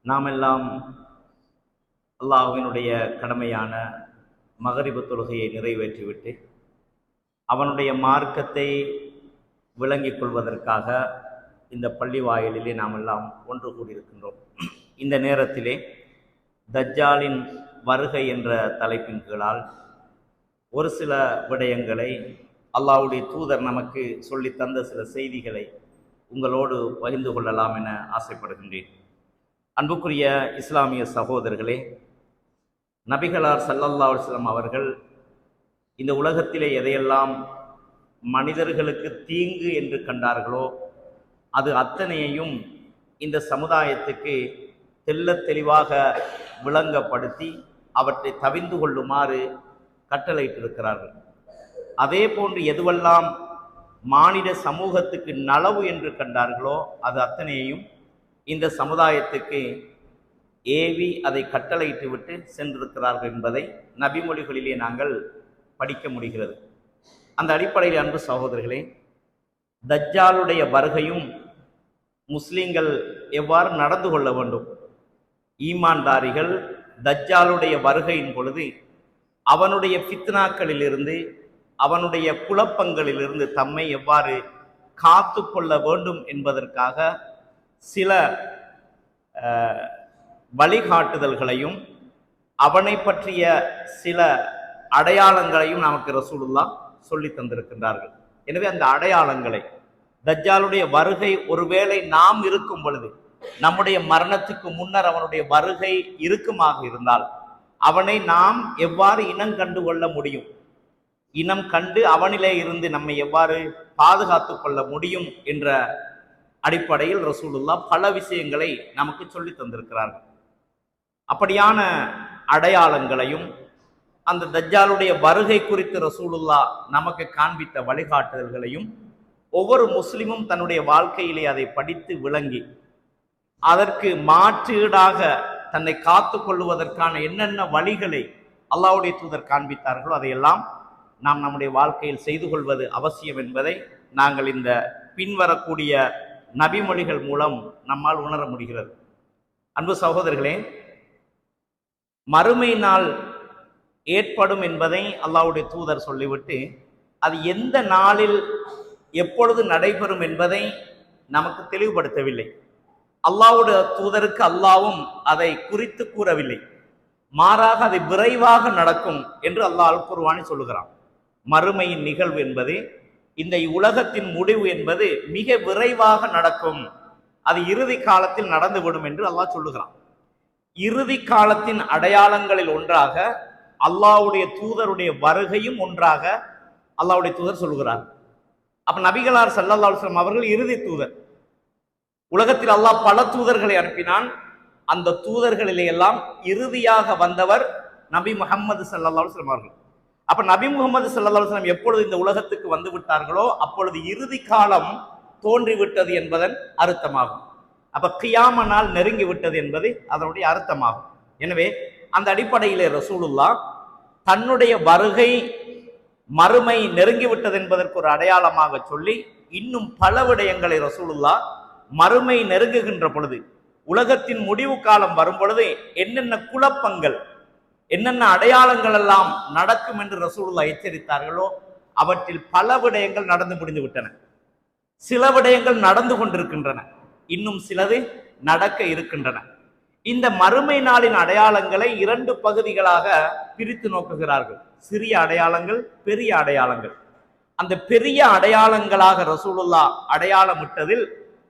நாம் எல்லாம் அல்லாஹ்வினுடைய கடமையான மகரிபு தொழுகையை நிறைவேற்றிவிட்டு அவனுடைய மார்க்கத்தை விளங்கிக் கொள்வதற்காக இந்த பள்ளி வாயிலிலே நாம் எல்லாம் ஒன்று கூடியிருக்கின்றோம். இந்த நேரத்திலே தஜ்ஜாலின் வருகை என்ற தலைப்பின் கீழால் ஒரு சில விடயங்களை அல்லாஹ்வுடைய தூதர் நமக்கு சொல்லி தந்த சில செய்திகளை உங்களோடு பகிர்ந்து கொள்ளலாம் என ஆசைப்படுகின்றேன். அன்புக்குரிய இஸ்லாமிய சகோதரர்களே, நபிகளார் ஸல்லல்லாஹு அலைஹி வஸல்லம் அவர்கள் இந்த உலகத்திலே எதையெல்லாம் மனிதர்களுக்கு தீங்கு என்று கண்டார்களோ அது அத்தனையையும் இந்த சமுதாயத்துக்கு தெள்ளத் தெளிவாக விளங்கப்படுத்தி அவற்றை தவிர்ந்து கொள்ளுமாறு கட்டளையிட்டிருக்கிறார்கள். அதே போன்று எதுவெல்லாம் மானிட சமூகத்துக்கு நலவு என்று கண்டார்களோ அது அத்தனையையும் இந்த சமுதாயத்துக்கு ஏவி அதை கட்டளையிட்டு விட்டு சென்றிருக்கிறார்கள் என்பதை நபிமொழிகளிலே நாங்கள் படிக்க முடிகிறது. அந்த அடிப்படையில் அன்பு சகோதரர்களே, தஜ்ஜாலுடைய வருகையும் முஸ்லிம்கள் எவ்வாறு நடந்து கொள்ள வேண்டும், ஈமான்தாரிகள் தஜ்ஜாலுடைய வருகையின் பொழுது அவனுடைய ஃபித்னாக்களிலிருந்து அவனுடைய குழப்பங்களிலிருந்து தம்மை எவ்வாறு காத்து கொள்ள வேண்டும் என்பதற்காக சில வழிகாட்டுதல்களையும் அவனை பற்றிய சில அடையாளங்களையும் நமக்கு ரசூலுல்லாஹ் சொல்லி தந்திருக்கின்றார்கள். எனவே அந்த அடையாளங்களை, தஜ்ஜாலுடைய வருகை ஒருவேளை நாம் இருக்கும் பொழுது, நம்முடைய மரணத்துக்கு முன்னர் அவனுடைய வருகை இருக்குமாக இருந்தால் அவனை நாம் எவ்வாறு இனம் கண்டு கொள்ள முடியும், இனம் கண்டு அவனிலே இருந்து நம்மை எவ்வாறு பாதுகாத்து கொள்ள முடியும் என்ற அடிப்படையில் ரசூலுல்லாஹ் பல விஷயங்களை நமக்கு சொல்லி தந்திருக்கிறார்கள். அப்படியான அடையாளங்களையும் அந்த தஜ்ஜாலுடைய வருகை குறித்து ரசூலுல்லாஹ் நமக்கு காண்பித்த வழிகாட்டுதல்களையும் ஒவ்வொரு முஸ்லிமும் தன்னுடைய வாழ்க்கையிலே அதை படித்து விளங்கி அதற்கு மாற்றீடாக தன்னை காத்து கொள்வதற்கான என்னென்ன வழிகளை அல்லாஹ்வுடைய தூதர் காண்பித்தார்களோ அதையெல்லாம் நாம் நம்முடைய வாழ்க்கையில் செய்து கொள்வது அவசியம் என்பதை நாங்கள் இந்த பின்வரக்கூடிய நபிமொழிகள் மூலம் நம்மால் உணர முடிகிறது. அன்பு சகோதரர்களே, மறுமை நாள் ஏற்படும் என்பதை அல்லாஹ்வுடைய தூதர் சொல்லிவிட்டு அது எந்த நாளில் எப்பொழுது நடைபெறும் என்பதை நமக்கு தெளிவுபடுத்தவில்லை. அல்லாஹ்வுடைய தூதருக்கு அல்லாஹ்வும் அதை குறித்து கூறவில்லை. மாறாக அதை விரைவாக நடக்கும் என்று அல்லாஹ் அல் குர்ஆனில் சொல்லுகிறான். மறுமையின் நிகழ்வு என்பது, இந்த உலகத்தின் முடிவு என்பது மிக விரைவாக நடக்கும், அது இறுதி காலத்தில் நடந்துவிடும் என்று அல்லாஹ் சொல்லுகிறான். இறுதி காலத்தின் அடையாளங்களில் ஒன்றாக அல்லாஹ்வுடைய தூதருடைய வருகையும் ஒன்றாக அல்லாஹ்வுடைய தூதர் சொல்லுகிறார். அப்ப நபிகளார் ஸல்லல்லாஹு அலைஹி வஸல்லம் அவர்கள் இறுதி தூதர். உலகத்தில் அல்லாஹ் பல தூதர்களை அனுப்பினான். அந்த தூதர்களிலே எல்லாம் இறுதியாக வந்தவர் நபி முஹம்மது ஸல்லல்லாஹு அலைஹி வஸல்லம் அவர்கள். அப்ப நபி முஹம்மது ஸல்லல்லாஹு அலைஹி வஸல்லம் எப்பொழுது இந்த உலகத்துக்கு வந்து விட்டார்களோ அப்பொழுது இறுதி காலம் தோன்றிவிட்டது என்பதன் அர்த்தமாகும். அப்ப கியாம நாள் நெருங்கி விட்டது என்பது அதனுடைய அர்த்தமாகும். எனவே அந்த அடிப்படையிலே ரசூலுல்லாஹ் தன்னுடைய வருகை மறுமை நெருங்கிவிட்டது என்பதற்கு ஒரு அடையாளமாக சொல்லி இன்னும் பல விடயங்களை ரசூலுல்லாஹ் மறுமை நெருங்குகின்ற பொழுது, உலகத்தின் முடிவு காலம் வரும் பொழுது என்னென்ன குழப்பங்கள், என்னென்ன அடையாளங்கள் எல்லாம் நடக்கும் என்று ரசூலுல்லாஹ் எச்சரித்தார்களோ அவற்றில் பல விடயங்கள் நடந்து முடிந்து விட்டன. சில விடயங்கள் நடந்து கொண்டிருக்கின்றன, இன்னும் சிலது நடக்க இருக்கின்றன. இந்த மறுமை நாளின் அடையாளங்களை இரண்டு பகுதிகளாக பிரித்து நோக்குகிறார்கள். சிறிய அடையாளங்கள், பெரிய அடையாளங்கள். அந்த பெரிய அடையாளங்களாக ரசூலுல்லாஹ் அடையாளமிட்டதில்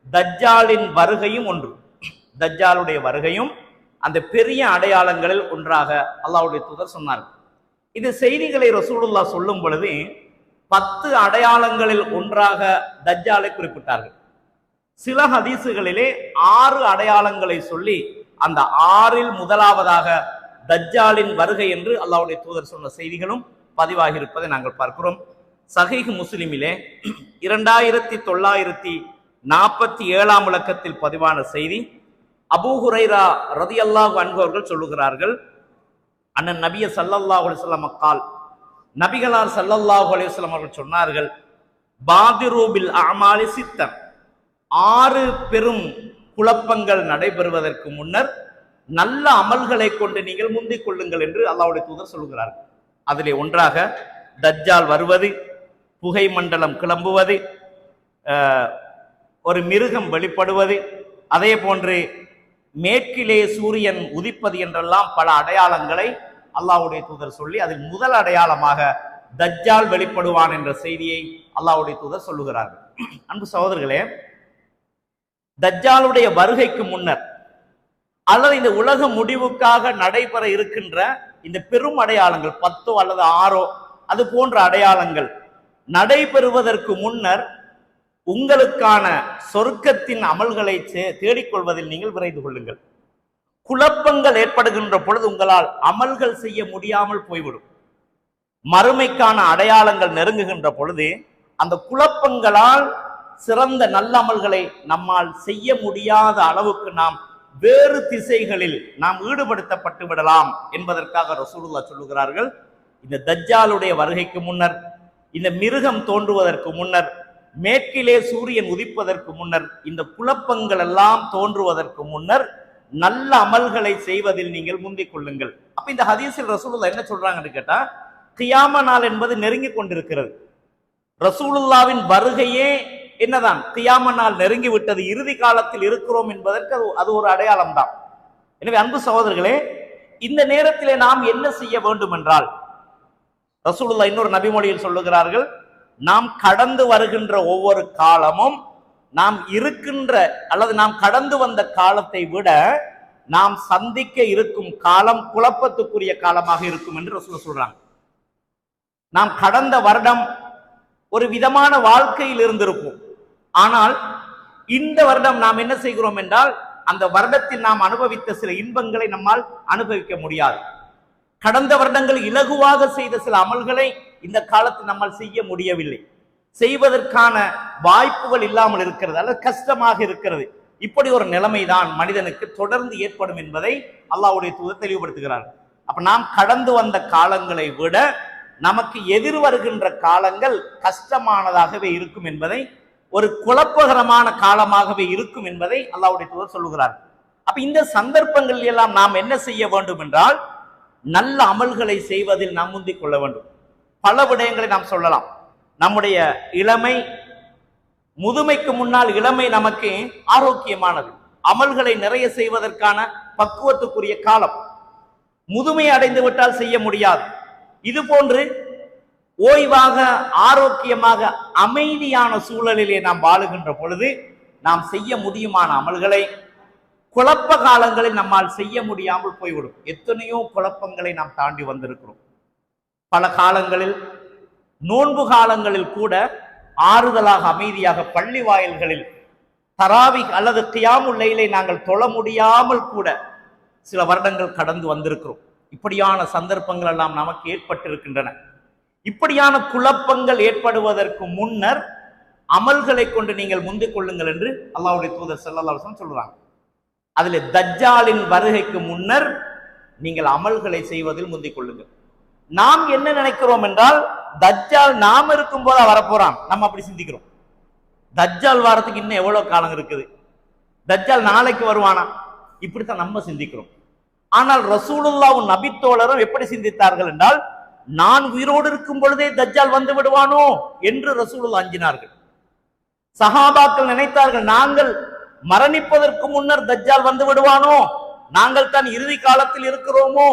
தஜ்ஜாலின் வருகையும் ஒன்று. தஜ்ஜாலுடைய வருகையும் அந்த பெரிய அடையாளங்களில் ஒன்றாக அல்லாஹ்வுடைய தூதர் சொன்னார்கள். இந்த செய்திகளை ரசூலுல்லாஹ் சொல்லும் பொழுது 10 அடையாளங்களில் ஒன்றாக தஜ்ஜாலை குறிப்பிட்டார்கள். சில ஹதீசுகளிலே 6 அடையாளங்களை சொல்லி அந்த 6இல் முதலாவதாக தஜ்ஜாலின் வருகை என்று அல்லாஹ்வுடைய தூதர் சொன்ன செய்திகளும் பதிவாகி இருப்பதை நாங்கள் பார்க்கிறோம். சஹீஹ் முஸ்லிமிலே 2947 இலக்கத்தில் பதிவான செய்தி, அபூ ஹுரைரா ரலியல்லாஹு அன்ஹு அவர்கள் சொல்லுகிறார்கள், அண்ணன் நபிய ஸல்லல்லாஹு அலைஹி வஸல்லம் கால், நபிகளார் ஸல்லல்லாஹு அலைஹி வஸல்லம் அவர்கள் சொன்னார்கள், பாதிரு பில் அமாலி சித்தன், 6 பெரும் குழப்பங்கள் நடைபெறுவதற்கு முன்னர் நல்ல அமல்களை கொண்டு நீங்கள் முந்திக் கொள்ளுங்கள் என்று அல்லாஹ்வுடைய தூதர் சொல்கிறார்கள். அதிலே ஒன்றாக தஜ்ஜால் வருவது, புகை மண்டலம் கிளம்புவது, ஒரு மிருகம் வெளிப்படுவது, அதே போன்று மேற்கிலே சூரியன் உதிப்பது என்றெல்லாம் பல அடையாளங்களை அல்லாஹ்வுடைய தூதர் சொல்லி அதில் முதல் அடையாளமாக தஜ்ஜால் வெளிப்படுவான் என்ற செய்தியை அல்லாஹ்வுடைய தூதர் சொல்லுகிறார்கள். அன்பு சகோதரர்களே, தஜ்ஜாலுடைய வருகைக்கு முன்னர் அல்லது இந்த உலக முடிவுக்காக நடைபெற இருக்கின்ற இந்த பெரும் அடையாளங்கள் 10 அல்லது 6 அது போன்ற அடையாளங்கள் நடைபெறுவதற்கு முன்னர் உங்களுக்கான சொர்க்கத்தின் அமல்களை தேடிக்கொள்வதில் நீங்கள் விரைந்து கொள்ளுங்கள். குழப்பங்கள் ஏற்படுகின்ற பொழுது உங்களால் அமல்கள் செய்ய முடியாமல் போய்விடும். மறுமைக்கான அடையாளங்கள் நெருங்குகின்ற பொழுது அந்த குழப்பங்களால் சிறந்த நல்ல அமல்களை நம்மால் செய்ய முடியாத அளவுக்கு நாம் வேறு திசைகளில் நாம் ஈடுபடுத்தப்பட்டு விடலாம் என்பதற்காக ரசூலுல்லாஹ் சொல்லுகிறார்கள், இந்த தஜ்ஜாலுடைய வருகைக்கு முன்னர், இந்த மிருகம் தோன்றுவதற்கு முன்னர், மேற்கிலே சூரியன் உதிப்பதற்கு முன்னர், இந்த குழப்பங்கள் எல்லாம் தோன்றுவதற்கு முன்னர் நல்ல அமல்களை செய்வதில் நீங்கள் முந்திக் கொள்ளுங்கள். அப்ப இந்த ஹதீஸில் ரசூலுல்லாஹ் என்ன சொல்றாங்கன்னு கேட்டா, கியாம நாள் என்பது நெருங்கி கொண்டிருக்கிறது. ரசூலுல்லாவின் வருகையே என்னதான், கியாம நாள் நெருங்கி விட்டது, இறுதி காலத்தில் இருக்கிறோம் என்பதற்கு அது ஒரு அடையாளம் தான். எனவே அன்பு சகோதரர்களே, இந்த நேரத்திலே நாம் என்ன செய்ய வேண்டும் என்றால், ரசூலுல்லாஹ் இன்னொரு நபிமொழியில் சொல்லுகிறார்கள், நாம் கடந்து வருகின்ற ஒவ்வொரு காலமும் நாம் இருக்கின்ற அல்லது நாம் கடந்து வந்த காலத்தை விட நாம் சந்திக்க இருக்கும் காலம் குழப்பத்துக்குரிய காலமாக இருக்கும் என்று ரசூலுல்லாஹ் சொல்றாங்க. நாம் கடந்த வருடம் ஒரு விதமான வாழ்க்கையில் இருந்திருப்போம். ஆனால் இந்த வருடம் நாம் என்ன செய்கிறோம் என்றால், அந்த வருடத்தில் நாம் அனுபவித்த சில இன்பங்களை நம்மால் அனுபவிக்க முடியாது. கடந்த வருடங்கள் இலகுவாக செய்த சில அமல்களை இந்த காலத்தில் நம்மால் செய்ய முடியவில்லை. செய்வதற்கான வாய்ப்புகள் இல்லாமல் இருக்கிறது அல்லது கஷ்டமாக இருக்கிறது. இப்படி ஒரு நிலைமைதான் மனிதனுக்கு தொடர்ந்து ஏற்படும் என்பதை அல்லாஹ்வுடைய தூதர் தெளிவுபடுத்துகிறார். அப்ப நாம் கடந்து வந்த காலங்களை விட நமக்கு எதிர் வருகின்ற காலங்கள் கஷ்டமானதாகவே இருக்கும் என்பதை, ஒரு குழப்பகரமான காலமாகவே இருக்கும் என்பதை அல்லாஹ்வுடைய தூதர் சொல்லுகிறார். அப்ப இந்த சந்தர்ப்பங்கள் எல்லாம் நாம் என்ன செய்ய வேண்டும் என்றால், நல்ல அமல்களை செய்வதில் நாம் முந்திக் கொள்ள வேண்டும். பல விடயங்களை நாம் சொல்லலாம். நம்முடைய இளமை, முதுமைக்கு முன்னால் இளமை நமக்கு ஆரோக்கியமானது, அமல்களை நிறைய செய்வதற்கான பக்குவத்துக்குரிய காலம். முதுமை அடைந்து விட்டால் செய்ய முடியாது. இது போன்று ஓய்வாக, ஆரோக்கியமாக, அமைதியான சூழலிலே நாம் வாழுகின்ற பொழுது நாம் செய்ய முடியுமான அமல்களை குழப்ப காலங்களில் நம்மால் செய்ய முடியாமல் போய்விடும். எத்தனையோ குழப்பங்களை நாம் தாண்டி வந்திருக்கிறோம். பல காலங்களில், நோன்பு காலங்களில் கூட ஆறுதலாக அமைதியாக பள்ளி வாயில்களில் தராவி அல்லது கியாமுல் லைலை நாங்கள் தொழ முடியாமல் கூட சில வருடங்கள் கடந்து வந்திருக்கிறோம். இப்படியான சந்தர்ப்பங்கள் எல்லாம் நமக்கு ஏற்பட்டிருக்கின்றன. இப்படியான குழப்பங்கள் ஏற்படுவதற்கு முன்னர் அமல்களை கொண்டு நீங்கள் முந்திக் கொள்ளுங்கள் என்று அல்லாஹ்வுடைய தூதர் ஸல்லல்லாஹு அலைஹி வஸல்லம் சொல்றாங்க. அதில் தஜ்ஜாலின் வருகைக்கு முன்னர் நீங்கள் அமல்களை செய்வதில் முந்திக் கொள்ளுங்கள். நாம் என்ன நினைக்கிறோம் என்றால், தஜ்ஜால் நாம் இருக்கும் போது வரப்போறான், நம்ம அப்படி சிந்திக்கிறோம். தஜ்ஜால் வாரத்துக்கு இன்னும் எவ்வளவு காலம் இருக்குது, தஜ்ஜால் நாளைக்கு வருவானா, இப்படித்தான் நம்ம சிந்திக்கிறோம். ஆனால் ரசூலுல்லாஹ்வும் நபித்தோழரும் எப்படி சிந்தித்தார்கள் என்றால், நான் உயிரோடு இருக்கும் பொழுதே தஜ்ஜால் வந்து விடுவானோ என்று ரசூலுல்லாஹ் அஞ்சினார்கள். சஹாபாக்கள் நினைத்தார்கள், நாங்கள் மரணிப்பதற்கு முன்னர் தஜ்ஜால் வந்து விடுவானோ, நாங்கள் தான் இறுதி காலத்தில் இருக்கிறோமோ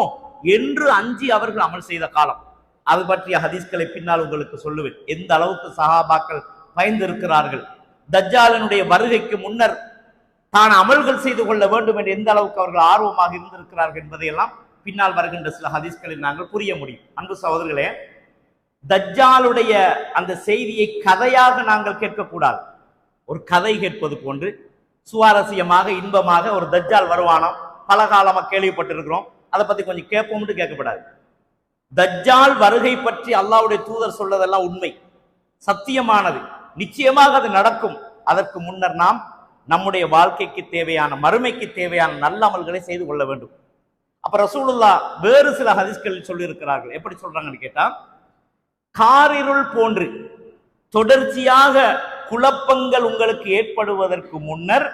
என்று அஞ்சி அவர்கள் அமல் செய்த காலம். அது பற்றிய ஹதீஸ்களை பின்னால் உங்களுக்கு சொல்லுவேன். எந்த அளவுக்கு சஹாபாக்கள் பயந்து இருக்கிறார்கள், தஜ்ஜாலினுடைய வருகைக்கு முன்னர் தான் அமல்கள் செய்து கொள்ள வேண்டும் என்று எந்த அளவுக்கு அவர்கள் ஆர்வமாக இருந்திருக்கிறார்கள் என்பதையெல்லாம் பின்னால் வருகின்ற சில ஹதீஸ்களில் நாங்கள் புரிய முடியும். அன்பு சகோதரர்களே, தஜ்ஜாலுடைய அந்த செய்தியை கதையாக நாங்கள் கேட்கக்கூடாது. ஒரு கதை கேட்பது போன்று சுவாரஸ்யமாக, இன்பமாக ஒரு தஜ்ஜால் வருவானோ, பல காலமாக கேள்விப்பட்டிருக்கிறோம், அதை பத்தி கொஞ்சம் கேட்போம்னு கேட்கப்படாது. தஜ்ஜால் வருகை பற்றி அல்லாஹ்வுடைய தூதர் சொல்றதெல்லாம் உண்மை, சத்தியமானது, நிச்சயமாக அது நடக்கும். அதற்கு முன்னர் நாம் நம்முடைய வாழ்க்கைக்கு தேவையான, மறுமைக்கு தேவையான நல்ல அமல்களை செய்து கொள்ள வேண்டும். அப்ப ரசூலுல்லாஹ் வேறு சில ஹதீஸ்களில் சொல்லி இருக்கிறார்கள். எப்படி சொல்றாங்கன்னு கேட்டா, காரிருள் போன்று தொடர்ச்சியாக குழப்பங்கள் உங்களுக்கு ஏற்படுவதற்கு முன்னர்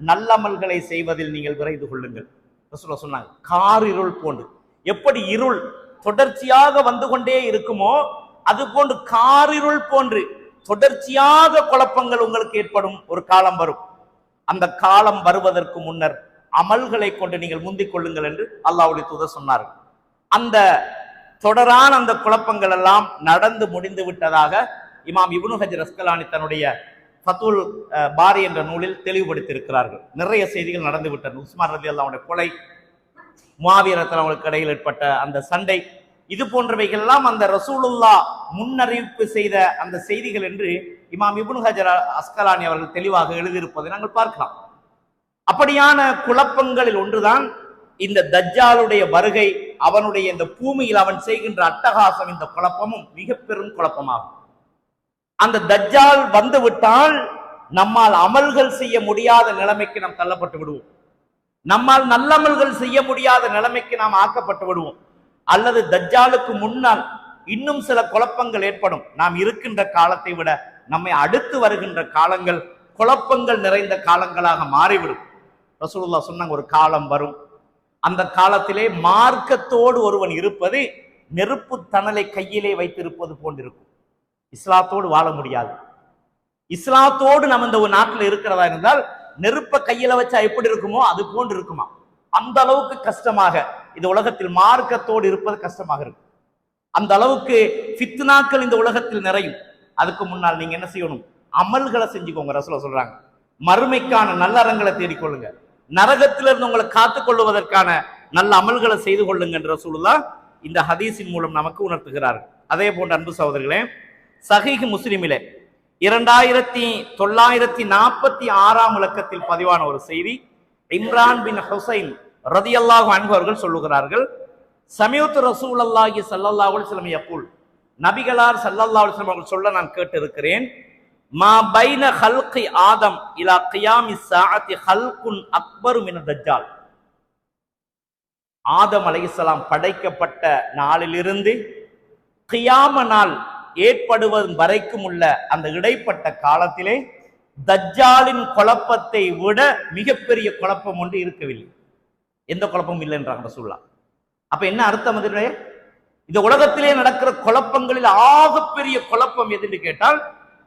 நல்லமல்களை செய்வதில் நீங்கள் விரைந்து கொள்ளுங்கள். ரசூலுல்லாஹ் சொன்னாங்க, காரிருள் போன்று. எப்படி இருள் தொடர்ச்சியாக வந்து கொண்டே இருக்குமோ அது போன்று காரிருள் போன்று தொடர்ச்சியாக குழப்பங்கள் உங்களுக்கு ஏற்படும் ஒரு காலம் வரும். அந்த காலம் வருவதற்கு முன்னர் அமல்களை கொண்டு நீங்கள் முந்திக் கொள்ளுங்கள் என்று அல்லாஹ்வுடைய தூதர் சொன்னார்கள். அந்த தொடரான அந்த குழப்பங்கள் எல்லாம் நடந்து முடிந்து விட்டதாக இமாம் இப்னு ஹஜர் அஸ்கலானி தன்னுடைய ஃபத்துல் பாரி என்ற நூலில் தெளிவுபடுத்தியிருக்கிறார்கள். நிறைய செய்திகள் நடந்து விட்டன. உஸ்மான் ரலியல்லாஹு அன்ஹு கொலை, முஆவியா ரலியல்லாஹு அன்ஹுக்கு இடையில் ஏற்பட்ட அந்த சண்டை, இது போன்றவைகள் எல்லாம் அந்த ரசூலுல்லாஹ் முன்னறிவிப்பு செய்த அந்த செய்திகள் என்று இமாம் இப்னு ஹஜர் அஸ்கலானி அவர்கள் தெளிவாக எழுதியிருப்பதை நாங்கள் பார்க்கலாம். அப்படியான குழப்பங்களில் ஒன்றுதான் இந்த தஜ்ஜாலுடைய வருகை. அவனுடைய இந்த பூமியில் அவன் செய்கின்ற அட்டகாசம், இந்த குழப்பமும் மிக பெரும் குழப்பமாகும். அந்த தஜ்ஜால் வந்து விட்டால் நம்மால் அமல்கள் செய்ய முடியாத நிலைமைக்கு நாம் தள்ளப்பட்டு விடுவோம். நம்மால் நல்லமல்கள் செய்ய முடியாத நிலைமைக்கு நாம் ஆக்கப்பட்டு விடுவோம். அல்லது தஜ்ஜாலுக்கு முன்னால் இன்னும் சில குழப்பங்கள் ஏற்படும். நாம் இருக்கின்ற காலத்தை விட நம்மை அடுத்து வருகின்ற காலங்கள் குழப்பங்கள் நிறைந்த காலங்களாக மாறிவிடும். ரசூலுல்லாஹ் சொன்னாங்க, ஒரு காலம் வரும், அந்த காலத்திலே மார்க்கத்தோடு ஒருவன் இருப்பது நெருப்பு தணலை கையிலே வைத்திருப்பது போன்றிருக்கும். இஸ்லாத்தோடு வாழ முடியாது. இஸ்லாத்தோடு நம்ம இந்த ஒரு நாட்டில் இருக்கிறதா இருந்தால் நெருப்ப கையில வச்சா எப்படி இருக்குமோ அது போன்று இருக்குமா? அந்த அளவுக்கு கஷ்டமாக இந்த உலகத்தில் மார்க்கத்தோடு இருப்பது கஷ்டமாக இருக்கும். அந்த அளவுக்கு ஃபித்னாக்கள் இந்த உலகத்தில் நிறையும். அதுக்கு முன்னால் நீங்க என்ன செய்யணும்? அமல்களை செஞ்சுக்கோங்க. ரசூலுல்லாஹ் சொல்றாங்க, மறுமைக்கான நல்லறங்களை தேடிக்கொள்ளுங்க, நரகத்திலிருந்து உங்களை காத்துக் கொள்வதற்கான நல்ல அமல்களை செய்து கொள்ளுங்க என்று ரசூலுல்லாஹ் இந்த ஹதீஸின் மூலம் நமக்கு உணர்த்துகிறார்கள். அதே போன்ற அன்பு சகோதரர்களே, சஹீஹ் முஸ்லிமிலே 2946 இலக்கத்தில் பதிவான ஒரு செய்தி, இம்ரான் பின் ஹுசைன் ரலியல்லாஹு அன்ஹு அவர்கள் சொல்லுகிறார்கள், சமீஅத்து ரசூலுல்லாஹி ஸல்லல்லாஹு அலைஹி வஸல்லம் யகூல், நபிகளார் ஸல்லல்லாஹு அலைஹி வஸல்லம் அவர்கள் சொல்ல நான் கேட்டிருக்கிறேன், மா பைன ஹல்கி ஆதம் இலா கியாமிஸ் ஸாஅத்தி ஹல்குன் அக்பரு மின தஜ்ஜால். ஆதம் அலைஹிஸ்ஸலாம் படைக்கப்பட்ட நாளிலிருந்து கியாம நாள் ஏற்படுவது வரைக்கும் உள்ள அந்த இடைப்பட்ட காலத்திலே தஜ்ஜாலின் குழப்பத்தை விட மிகப்பெரிய குழப்பம் ஒன்று இருக்கவில்லை. எந்த குழப்பமும் இல்லை என்றாங்க ரசூலுல்லாஹ். அப்ப என்ன அர்த்தம்? அதுவே இந்த உலகத்திலே நடக்கிற குழப்பங்களில் ஆகப்பெரிய குழப்பம் எதுன்னு கேட்டால்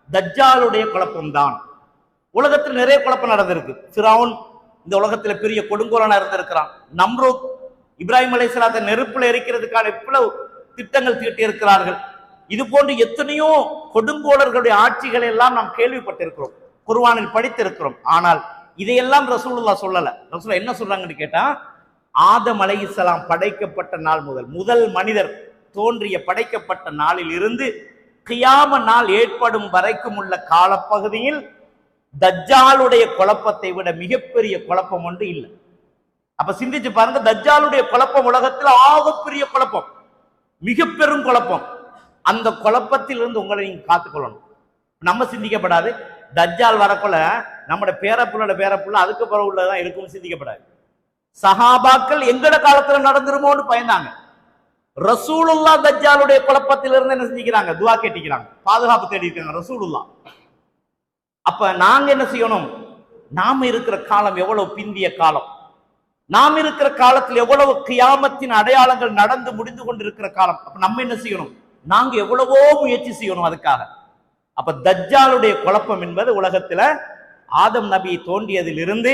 தஜ்ஜாலுடைய குழப்பம் தான். உலகத்தில் நிறைய குழப்பம் நடந்திருக்கு. ஃபிரௌன் இந்த உலகத்துல பெரிய கொடுங்கோலனா இருந்திருக்கிறான். நம்ரூத் இப்ராஹிம் அலைஹிஸ்ஸலாத்தை நெருப்புல எரிக்கிறதுக்கான எவ்வளவு திட்டங்கள் தீட்டி இருக்கிறார்கள். இது போன்று எத்தனையோ கொடுங்கோலர்களுடைய ஆட்சிகளை எல்லாம் நாம் கேள்விப்பட்டிருக்கிறோம், குர்ஆனில் படித்திருக்கிறோம். ஆனால் இதையெல்லாம் ரசூலுல்லாஹ் சொல்லல. ரசூலுல்லாஹ் என்ன சொல்றாங்கன்னு கேட்டா, ஆதம் அலைஹிஸ்ஸலாம் படைக்கப்பட்ட நாள் முதல் மனிதர் தோன்றிய படைக்கப்பட்ட நாளில் இருந்து கியாம நாள் ஏற்படும் வரைக்கும் உள்ள காலப்பகுதியில் தஜ்ஜாலுடைய குழப்பத்தை விட மிகப்பெரிய குழப்பம் ஒன்று இல்லை. அப்ப சிந்திச்சு பாருங்க, தஜ்ஜாலுடைய குழப்பம் உலகத்தில் ஆகப்பெரிய குழப்பம், மிக பெரும் குழப்பம். அந்த குழப்பத்தில் இருந்து உங்களை நீங்க காத்துக்கொள்ளணும். நம்ம சிந்திக்கப்படாது, தஜ்ஜால் வரக்குள்ள நம்முடைய பேரப்புள்ள அதுக்கு பிறகு உள்ளதான் இருக்கும், சிந்திக்கப்படாது. சஹாபாக்கள் எங்கட காலத்துல நடந்துருமோன்னு பயந்தாங்க. ரசூலுல்லாஹ் தஜ்ஜாலுடைய குழப்பத்திலிருந்து என்ன செஞ்சுக்கிறாங்க? துஆ கேட்டிக்கிறாங்க, பாதுகாப்பு தேடி இருக்காங்க ரசூலுல்லாஹ். அப்ப நாங்க என்ன செய்யணும்? நாம இருக்கிற காலம் எவ்வளவு பிந்திய காலம், நாம் இருக்கிற காலத்தில் எவ்வளவு கியாமத்தின் அடையாளங்கள் நடந்து முடிந்து கொண்டிருக்கிற காலம். அப்ப நம்ம என்ன செய்யணும்? நாங்க எவ்வளவோ முயற்சி செய்யணும் அதுக்காக. அப்ப தஜ்ஜாலுடைய குழப்பம் என்பது உலகத்துல ஆதம் நபி தோன்றியதிலிருந்து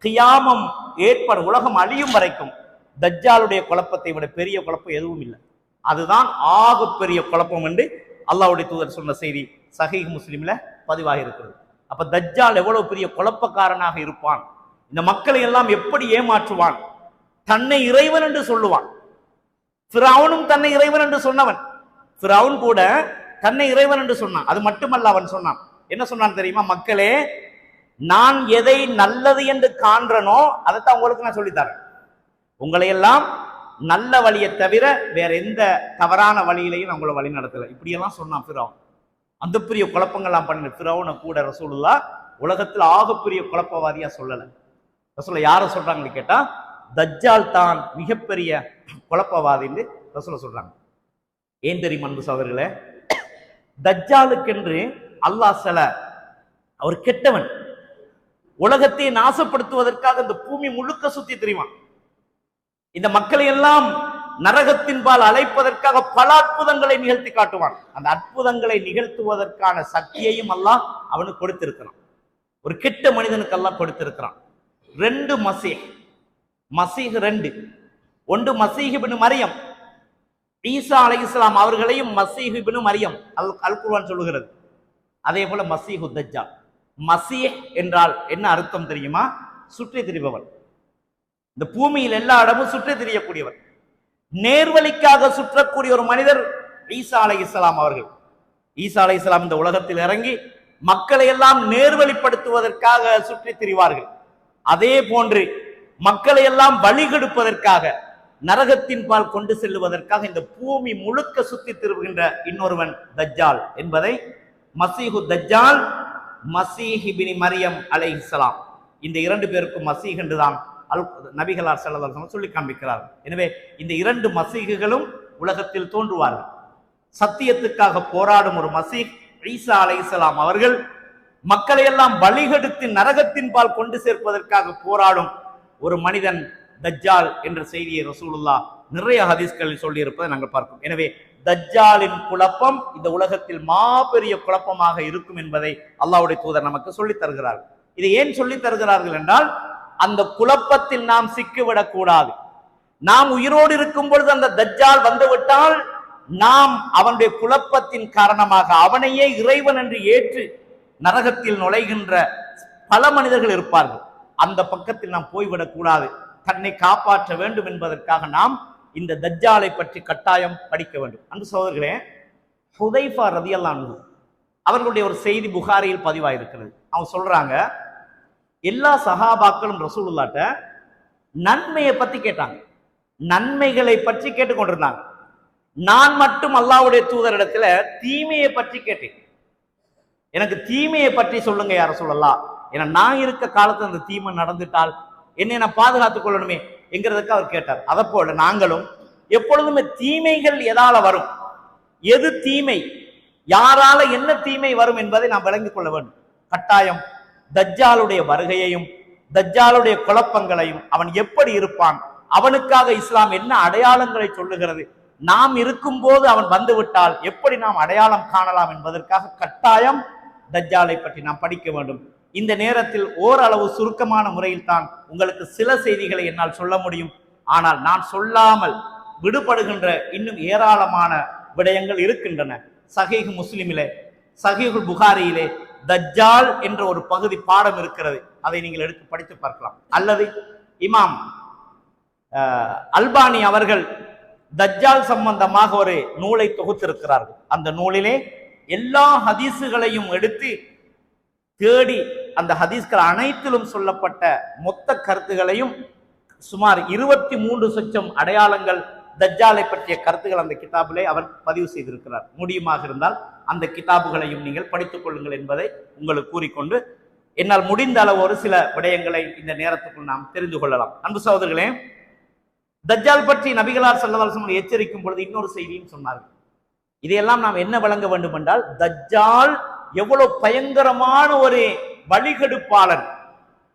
கியாமம் ஏற்படும் உலகம் அழியும் வரைக்கும் தஜ்ஜாலுடைய குழப்பத்தை விட பெரிய குழப்பம் எதுவும் இல்லை. அதுதான் ஆக பெரிய குழப்பம் என்று அல்லாஹ்வுடைய தூதர் சொன்ன செய்தி சஹீஹ் முஸ்லிம்ல பதிவாக இருக்கிறது. அப்ப தஜ்ஜால் எவ்வளவு பெரிய குழப்பக்காரனாக இருப்பான், இந்த மக்களை எல்லாம் எப்படி ஏமாற்றுவான், தன்னை இறைவன் என்று சொல்லுவான். ஃபிரௌனும் தன்னை இறைவன் என்று சொன்னவன். ஃபிரௌன் கூட தன்னை இறைவன் என்று சொன்னான். அது மட்டுமல்ல, அவன் சொன்னான், என்ன சொன்னான் தெரியுமா? மக்களே, நான் எதை நல்லது என்று காண்றனோ அதைத்தான் உங்களுக்கு நான் சொல்லித்தரேன். உங்களை எல்லாம் நல்ல வழியை தவிர வேற எந்த தவறான வழியிலையும் உங்களை வழி நடத்தல. இப்படியெல்லாம் சொன்னான் ஃபிரௌன். அந்த பெரிய குழப்பங்கள்லாம் பண்ணின ஃபிரௌனை கூட ரசூலுல்லாஹ் உலகத்தில் ஆகப்பெரிய குழப்பவாதியா சொல்லல. ரசூலுல்லாஹ் யாரை சொல்றாங்கன்னு கேட்டா, தஜ்ஜால் தான் மிகப்பெரிய குழப்பவாதின்னு ரசூலுல்லாஹ் சொல்றாங்க. ஏன் தெரியுமா அன்பு சகோதரர்களே? தஜ்ஜாலுக்கென்று அல்லாஹ் அவர் கெட்டவன். உலகத்தை நாசப்படுத்துவதற்காக இந்த பூமி முழுக்க சுத்தி திரிவான். இந்த மக்களை எல்லாம் நரகத்தின் பால் அழைப்பதற்காக பல அற்புதங்களை நிகழ்த்தி காட்டுவான். அந்த அற்புதங்களை நிகழ்த்துவதற்கான சக்தியையும் அல்லாஹ் அவனுக்கு கொடுத்திருக்கிறான். ஒரு கெட்ட மனிதனுக்கு அல்லாஹ் கொடுத்திருக்கிறான். 2 மசீஹ் 2. ஒன்று மசீஹ் இப்னு மரியம், ஈசா அலைஹிஸ்ஸலாம் அவர்களையும் மசீஹ் இப்னு மரியம் அல் குர்ஆன் சொல்லுகிறது. அதே போல மசீஹு தஜ்ஜால். மசீஹ் என்றால் என்ன அர்த்தம் தெரியுமா? சுற்றி திரிபவன். இந்த பூமியில் எல்லா இடமும் சுற்றி திரியக்கூடியவர், நேர்வழிக்காக சுற்றக்கூடிய ஒரு மனிதர் ஈசா அலைஹிஸ்ஸலாம் அவர்கள். ஈசா அலைஹிஸ்ஸலாம் இந்த உலகத்தில் இறங்கி மக்களை எல்லாம் நேர்வழிப்படுத்துவதற்காக சுற்றி திரிவார்கள். அதே போன்று மக்களை எல்லாம் வழிகெடுப்பதற்காக, நரகத்தின் பால் கொண்டு செல்லுவதற்காக இந்த பூமி முழுக்க சுத்தி திருவுகின்ற இன்னொருவன் தஜ்ஜால் என்பதை மசீஹு தஜ்ஜால், மசீஹ் இப்னு மரியம் அலைஹிஸ்ஸலாம், இந்த 2 பேருக்கும் மசீஹ் என்றுதான் நபிகளார் ஸல்லல்லாஹு அலைஹி வஸல்லம் சொல்லி காண்பிக்கிறார். எனவே இந்த 2 மசீஹுகளும் உலகத்தில் தோன்றுவார்கள். சத்தியத்துக்காக போராடும் ஒரு மசீஹ் ஈசா அலைஹிஸ்ஸலாம் அவர்கள், மக்களை எல்லாம் வழிகெடுத்து நரகத்தின் பால் கொண்டு சேர்ப்பதற்காக போராடும் ஒரு மனிதன் தஜ்ஜால் என்ற செய்தியை ரசூலுல்லாஹ் நிறைய ஹதீஸ்களில் சொல்லி இருப்பதை நாங்கள் பார்க்கிறோம். எனவே தஜ்ஜாலின் குழப்பம் இந்த உலகத்தில் மாபெரிய குழப்பமாக இருக்கும் என்பதை அல்லாஹ்வுடைய தூதர் நமக்கு சொல்லித் தருகிறார்கள். இதை ஏன் சொல்லித் தருகிறார்கள் என்றால், அந்த குழப்பத்தில் நாம் சிக்கிவிடக் கூடாது. நாம் உயிரோடு இருக்கும் பொழுது அந்த தஜ்ஜால் வந்துவிட்டால், நாம் அவனுடைய குழப்பத்தின் காரணமாக அவனையே இறைவன் என்று ஏற்று நரகத்தில் நுழைகின்ற பல மனிதர்கள் இருப்பார்கள். அந்த பக்கத்தில் நாம் போய்விடக் கூடாது. தன்னை காப்பாற்ற வேண்டும் என்பதற்காக நாம் இந்த தஜ்ஜாலை பற்றி கட்டாயம் படிக்க வேண்டும். அன்பு சகோதரர்களே, ஹுதைஃபா ரலியல்லாஹு அன்ஹு அவர்களுடைய ஒரு செய்தி புகாரியில் பதிவாயிருக்கிறது. அவங்க சொல்றாங்க, எல்லா சஹாபாக்களும் ரசூலுல்லாஹ்ட்ட நன்மையை பத்தி கேட்டாங்க, நன்மைகளை பற்றி கேட்டுக்கொண்டிருந்தாங்க. நான் மட்டும் அல்லாஹ்வுடைய தூதரிடத்துல தீமையை பற்றி கேட்டேன். எனக்கு தீமையை பற்றி சொல்லுங்க யார சொல்லலாம், ஏன்னா நான் இருக்க காலத்துல அந்த தீமை நடந்துட்டால் என்னை நான் பாதுகாத்துக் கொள்ளணுமே என்கிறதுக்கு அவர் கேட்டார். அதை போல நாங்களும் எப்பொழுதுமே தீமைகள் எதால வரும், எது தீமை, யாரால என்ன தீமை வரும் என்பதை நாம் விளங்கிக் கொள்ள வேண்டும். கட்டாயம் தஜ்ஜாலுடைய வருகையையும் தஜ்ஜாலுடைய குழப்பங்களையும், அவன் எப்படி இருப்பான், அவனுக்காக இஸ்லாம் என்ன அடையாளங்களை சொல்லுகிறது, நாம் இருக்கும் போது அவன் வந்துவிட்டால் எப்படி நாம் அடையாளம் காணலாம் என்பதற்காக கட்டாயம் தஜ்ஜாலை பற்றி நாம் படிக்க வேண்டும். இந்த நேரத்தில் ஓரளவு சுருக்கமான முறையில் தான் உங்களுக்கு சில செய்திகளை என்னால் சொல்ல முடியும். ஆனால் நான் சொல்லாமல் விடுபடுகின்ற இன்னும் ஏராளமான விடயங்கள் இருக்கின்றன. சஹீஹ் முஸ்லிமிலே, சஹீஹுல் புகாரியிலே தஜ்ஜால் என்ற ஒரு பகுதி பாடம் இருக்கிறது. அதை நீங்கள் எடுத்து படித்து பார்க்கலாம். அல்லது இமாம் அல்பானி அவர்கள் தஜ்ஜால் சம்பந்தமாக ஒரு நூலை தொகுத்திருக்கிறார்கள். அந்த நூலிலே எல்லா ஹதீஸுகளையும் எடுத்து தேடி அந்த ஹதீஸ்கள் அனைத்திலும் சொல்லப்பட்ட மொத்த கருத்துகளையும், சுமார் 23 லட்சம் அடையாளங்கள் தஜ்ஜாலை பற்றிய கருத்துக்கள் அந்த கிதாபிலே அவர் பதிவு செய்திருக்கிறார். முடியுமாக இருந்தால் அந்த கிதாபுகளையும் நீங்கள் படித்துக் கொள்ளுங்கள் என்பதை உங்களுக்கு கூறிக்கொண்டு, என்னால் முடிந்த அளவு ஒரு சில விடயங்களை இந்த நேரத்துக்குள் நாம் தெரிந்து கொள்ளலாம். அன்பு சகோதரர்களே, தஜ்ஜால் பற்றி நபிகளார் ஸல்லல்லாஹு அலைஹி வஸல்லம் எச்சரிக்கும் பொழுது இன்னொரு செய்தியும் சொன்னார்கள். இதையெல்லாம் நாம் என்ன வழங்க வேண்டும் என்றால், தஜ்ஜால் எவ்வளவு பயங்கரமான ஒரு வழிகெடுப்பாளன்,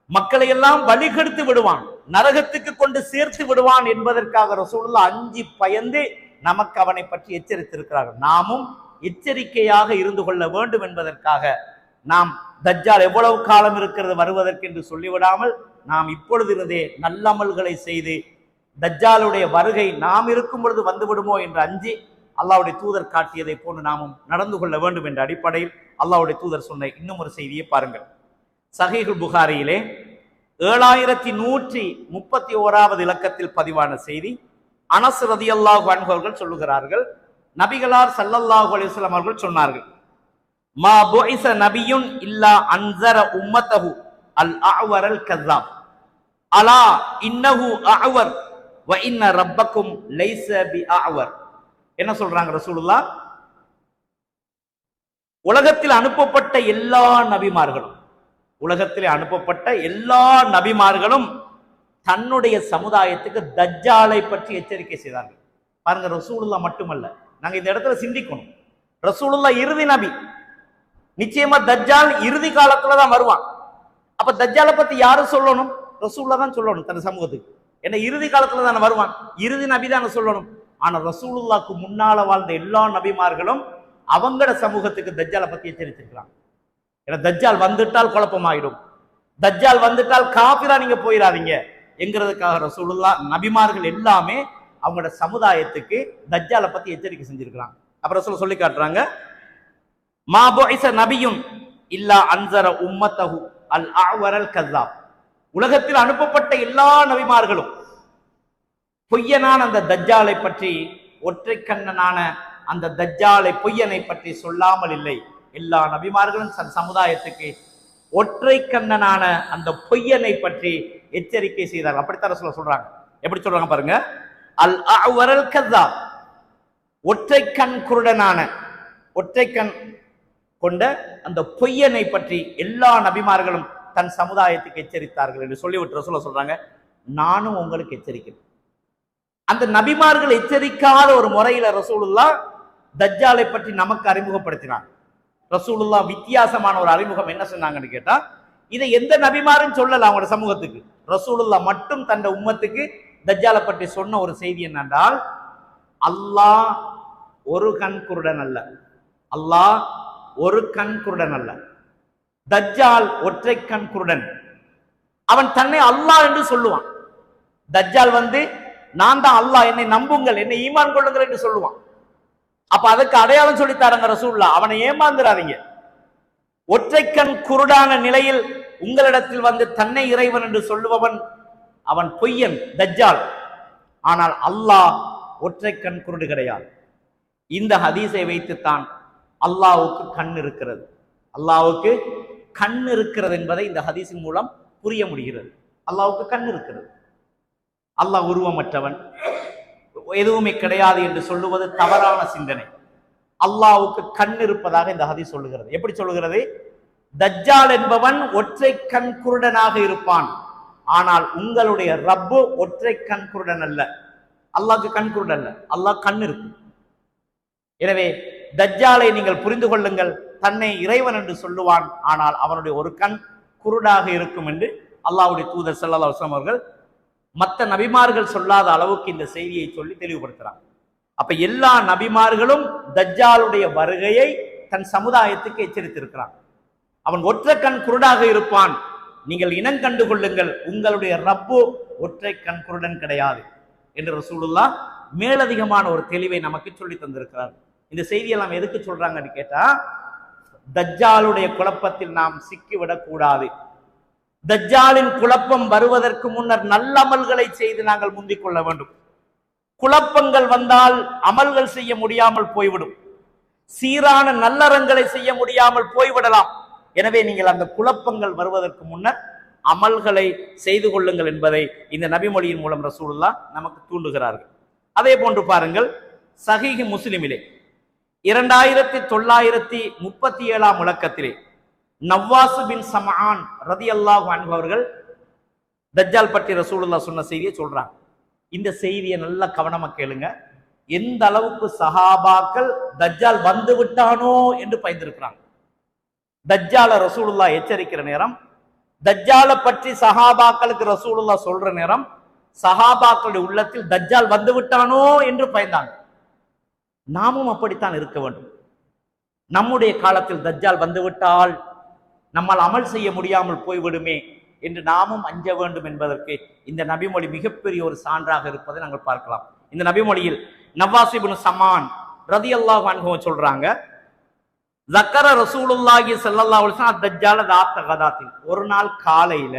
மக்களை எல்லாம் வழிகெடுத்து விடுவான், நரகத்துக்கு கொண்டு சேர்த்து விடுவான் என்பதற்காக ரசூலுல்லாஹ் அஞ்சி பயந்து நமக்கு அவனை பற்றி எச்சரித்திருக்கிறார்கள். நாமும் எச்சரிக்கையாக இருந்து கொள்ள வேண்டும் என்பதற்காக நாம் தஜ்ஜால் எவ்வளவு காலம் இருக்கிறது வருவதற்கு என்று சொல்லிவிடாமல், நாம் இப்பொழுதிருந்தே நல்லமல்களை செய்து தஜ்ஜாலுடைய வருகை நாம் இருக்கும் பொழுது வந்து விடுமோ என்று அஞ்சி அல்லாஹ்வுடைய தூதர் காட்டியதை போன்று நாமும் நடந்து கொள்ள வேண்டும் என்ற அடிப்படையில் அல்லாஹ்வுடைய தூதர் சொன்ன இன்னும் ஒரு செய்தியை பாருங்கள். சஹீஹுல் புகாரியிலே 7131வது இலக்கத்தில் பதிவான செய்தி. அனஸ் ரலியல்லாஹு அன்ஹு அவர்கள் சொல்லுகிறார்கள், நபிகளார் ஸல்லல்லாஹு அலைஹி வஸல்லம் அவர்கள் சொன்னார்கள், மா புஇஸ நபியுன் இல்லா அன்ஸர உம்மத்தஹு அல் அஅவரல் கஸாப் அலா இன்னஹு அஅவர் வ இன்ன ரப்பக்கும் லைஸ பி அஅவர். என்ன சொல்றாங்க ரசூலுல்லாஹ்? உலகத்தில் அனுப்பப்பட்ட எல்லா நபிமார்களும், உலகத்திலே அனுப்பப்பட்ட எல்லா நபிமார்களும் தன்னுடைய சமுதாயத்துக்கு தஜ்ஜாலை பற்றி எச்சரிக்கை செய்தார்கள். பாருங்க, ரசூலுல்லாஹ் மட்டுமல்ல, நாங்க இந்த இடத்துல சிந்திக்கணும். ரசூலுல்லாஹ் இறுதி நபி, நிச்சயமா தஜ்ஜால் இறுதி காலத்துல தான் வருவான். அப்ப தஜ்ஜாலை பத்தி யாரு சொல்லணும்? ரசூலுல்லாஹ் தான் சொல்லணும் தன் சமூகத்துக்கு. ஏன்னா இறுதி காலத்துல தானே வருவான், இறுதி நபி தானே சொல்லணும். ஆனா ரசூலுல்லாஹ்க்கு முன்னால வாழ்ந்த எல்லா நபிமார்களும் அவங்களோட சமூகத்துக்கு தஜ்ஜாலை பத்தி எச்சரித்திருக்கிறாங்க. ஏன்னா தஜ்ஜால் வந்துட்டால் குழப்பமாயிடும், தஜ்ஜால் வந்துட்டால் காபிரா நீங்க போயிடாதீங்க என்கிறதுக்காக ரசூலுல்லாஹ் நபிமார்கள் எல்லாமே அவங்களோட சமுதாயத்துக்கு தஜ்ஜாலை பத்தி எச்சரிக்கை செஞ்சிருக்கிறாங்க. அப்புறம் ரசூல் சொல்லி காட்டுறாங்க, மா புஇஸ நபியுன் இல்லா அன்ஸர உம்மத்தஹு அல் அஅவரல் கஸாப். உலகத்தில் அனுப்பப்பட்ட எல்லா நபிமார்களும் பொய்யனான அந்த தஜ்ஜாலை பற்றி, ஒற்றை கண்ணனான அந்த தஜ்ஜாலை பொய்யனை பற்றி சொல்லாமல் இல்லை. எல்லா நபிமார்களும் தன் சமுதாயத்துக்கு ஒற்றை கண்ணனான அந்த பொய்யனை பற்றி எச்சரிக்கை செய்தார்கள். அப்படித்தான் ரசூலுல்லாஹ் சொல்றாங்க. எப்படி சொல்றாங்க பாருங்க, அல் அஅவரல் கஸாப், ஒற்றை கண் குருடனான, ஒற்றை கண் கொண்ட அந்த பொய்யனை பற்றி எல்லா நபிமார்களும் தன் சமுதாயத்துக்கு எச்சரித்தார்கள் என்று சொல்லிவிட்டு ரசூலுல்லாஹ் சொல்றாங்க, நானும் உங்களுக்கு எச்சரிக்கிறேன். அந்த நபிமார்கள் எச்சரிக்காத ஒரு முறையில ரசூலுல்லாஹ் தஜ்ஜாலை பற்றி நமக்கு அறிமுகப்படுத்தினாங்க. ரசூலுல்லாஹ் வித்தியாசமான ஒரு அறிமுகம் என்ன சொன்னாங்கன்னு கேட்டா, இதை எந்த நபிமாரும் சொல்லல அவங்களோட சமூகத்துக்கு. ரசூலுல்லாஹ் மட்டும் தன் உம்மத்துக்கு தஜ்ஜாலை பற்றி சொன்ன ஒரு செய்தி என்னென்றால், அல்லாஹ் ஒரு கண் குருடன் அல்ல, அல்லாஹ் ஒரு கண் குருடன் அல்ல, தஜ்ஜால் ஒற்றை கண் குருடன். அவன் தன்னை அல்லாஹ் என்று சொல்லுவான். தஜ்ஜால் வந்து நான் தான் அல்லாஹ், என்னை நம்புங்கள், என்னை ஈமான் கொள்ளுங்கள் என்று சொல்லுவான். அப்ப அதுக்கு அடையாளம் சொல்லி தரங்க ரசூலுல்லாஹ், அவனை ஏமாந்துடாதீங்க. ஒற்றை கண் குருடான நிலையில் உங்களிடத்தில் வந்து தன்னை இறைவன் என்று சொல்லுபவன் அவன் பொய்யன், தஜ்ஜால். ஆனால் அல்லாஹ் ஒற்றை கண் குருடு கிடையாது. இந்த ஹதீஸை வைத்துத்தான் அல்லாஹ்வுக்கு கண் இருக்கிறது, அல்லாஹ்வுக்கு கண் இருக்கிறது என்பதை இந்த ஹதீஸின் மூலம் புரிய முடிகிறது. அல்லாஹ்வுக்கு கண் இருக்கிறது, அல்லாஹ் உருவமற்றவன், எதுவுமே கிடையாது என்று சொல்லுவது தவறான சிந்தனை. அல்லாஹ்வுக்கு கண் இருப்பதாக இந்த ஹதீஸ் சொல்லுகிறது. எப்படி சொல்லுகிறது? தஜ்ஜால் என்பவன் ஒற்றை கண் குருடனாக இருப்பான், ஆனால் உங்களுடைய ரப்பு ஒற்றை கண் குருடன் அல்ல. அல்லாஹ்க்கு கண் குருடன் அல்ல, அல்லாஹ் கண் இருக்கு. எனவே தஜ்ஜாலை நீங்கள் புரிந்து கொள்ளுங்கள், தன்னை இறைவன் என்று சொல்லுவான், ஆனால் அவனுடைய ஒரு கண் குருடாக இருக்கும் என்று அல்லாஹ்வுடைய தூதர் ஸல்லல்லாஹு அலைஹி வஸல்லம் அவர்கள் மற்ற நபிமார்கள் சொல்லாத அளவுக்கு இந்த செய்தியை சொல்லி தெளிவுபடுத்துறாங்க. அப்ப எல்லா நபிமார்களும் தஜ்ஜாலுடைய வருகையை தன் சமுதாயத்துக்கு எச்சரித்திருக்கிறான். அவன் ஒற்றை கண் குருடாக இருப்பான், நீங்கள் இனம் கண்டு கொள்ளுங்கள், உங்களுடைய ரப்பு ஒற்றை கண் குருடன் கிடையாது என்று ரசூலுல்லாஹ் மேலதிகமான ஒரு தெளிவை நமக்கு சொல்லி தந்திருக்கிறார். இந்த செய்தியெல்லாம் எதுக்கு சொல்றாங்கன்னு கேட்டா, தஜ்ஜாலுடைய குழப்பத்தில் நாம் சிக்கிவிடக் கூடாது. தஜ்ஜாலின் குழப்பம் வருவதற்கு முன்னர் நல்ல அமல்களை செய்து நாங்கள் முந்திக் கொள்ள வேண்டும். குழப்பங்கள் வந்தால் அமல்கள் செய்ய முடியாமல் போய்விடும், சீரான நல்லறங்களை செய்ய முடியாமல் போய்விடலாம். எனவே நீங்கள் அந்த குழப்பங்கள் வருவதற்கு முன்னர் அமல்களை செய்து கொள்ளுங்கள் என்பதை இந்த நபிமொழியின் மூலம் ரசூலுல்லாஹ் நமக்கு தூண்டுகிறார்கள். அதே போன்று பாருங்கள், சஹீஹ் முஸ்லிமிலே 2937 இலக்கத்திலே நவ்வாஸ் பின் சம்ஆன் ரலியல்லாஹு அன்ஹு அவர்கள் தஜ்ஜால் பற்றி ரசூலுல்லாஹ் சொன்ன செய்தியை சொல்றாங்க. இந்த செய்தியை நல்லா கவனமா கேளுங்க. எந்த அளவுக்கு சஹாபாக்கள் தஜ்ஜால் வந்து விட்டானோ என்று பயந்திருக்கிறாங்க. தஜ்ஜால ரசூலுல்லாஹ் எச்சரிக்கிற நேரம், தஜ்ஜாலை பற்றி சஹாபாக்களுக்கு ரசூலுல்லாஹ் சொல்ற நேரம், சஹாபாக்களுடைய உள்ளத்தில் தஜ்ஜால் வந்து விட்டானோ என்று பயந்தாங்க. நாமும் அப்படித்தான் இருக்க வேண்டும். நம்முடைய காலத்தில் தஜ்ஜால் வந்துவிட்டால் நம்மால் அமல் செய்ய முடியாமல் போய்விடுமே என்று நாமும் அஞ்ச வேண்டும் என்பதற்கு இந்த நபிமொழி மிகப்பெரிய ஒரு சான்றாக இருப்பதை நாங்கள் பார்க்கலாம். இந்த நபிமொழியில் நவ்வாஸ் இப்னு சம்ஆன் ரலியல்லாஹு அன்ஹு சொல்றாங்க, ஸக்கர ரசூலுல்லாஹி ஸல்லல்லாஹு அலைஹி வஸல்லம் தஜ்ஜால தாத்த கதாத்தின். ஒரு நாள் காலையில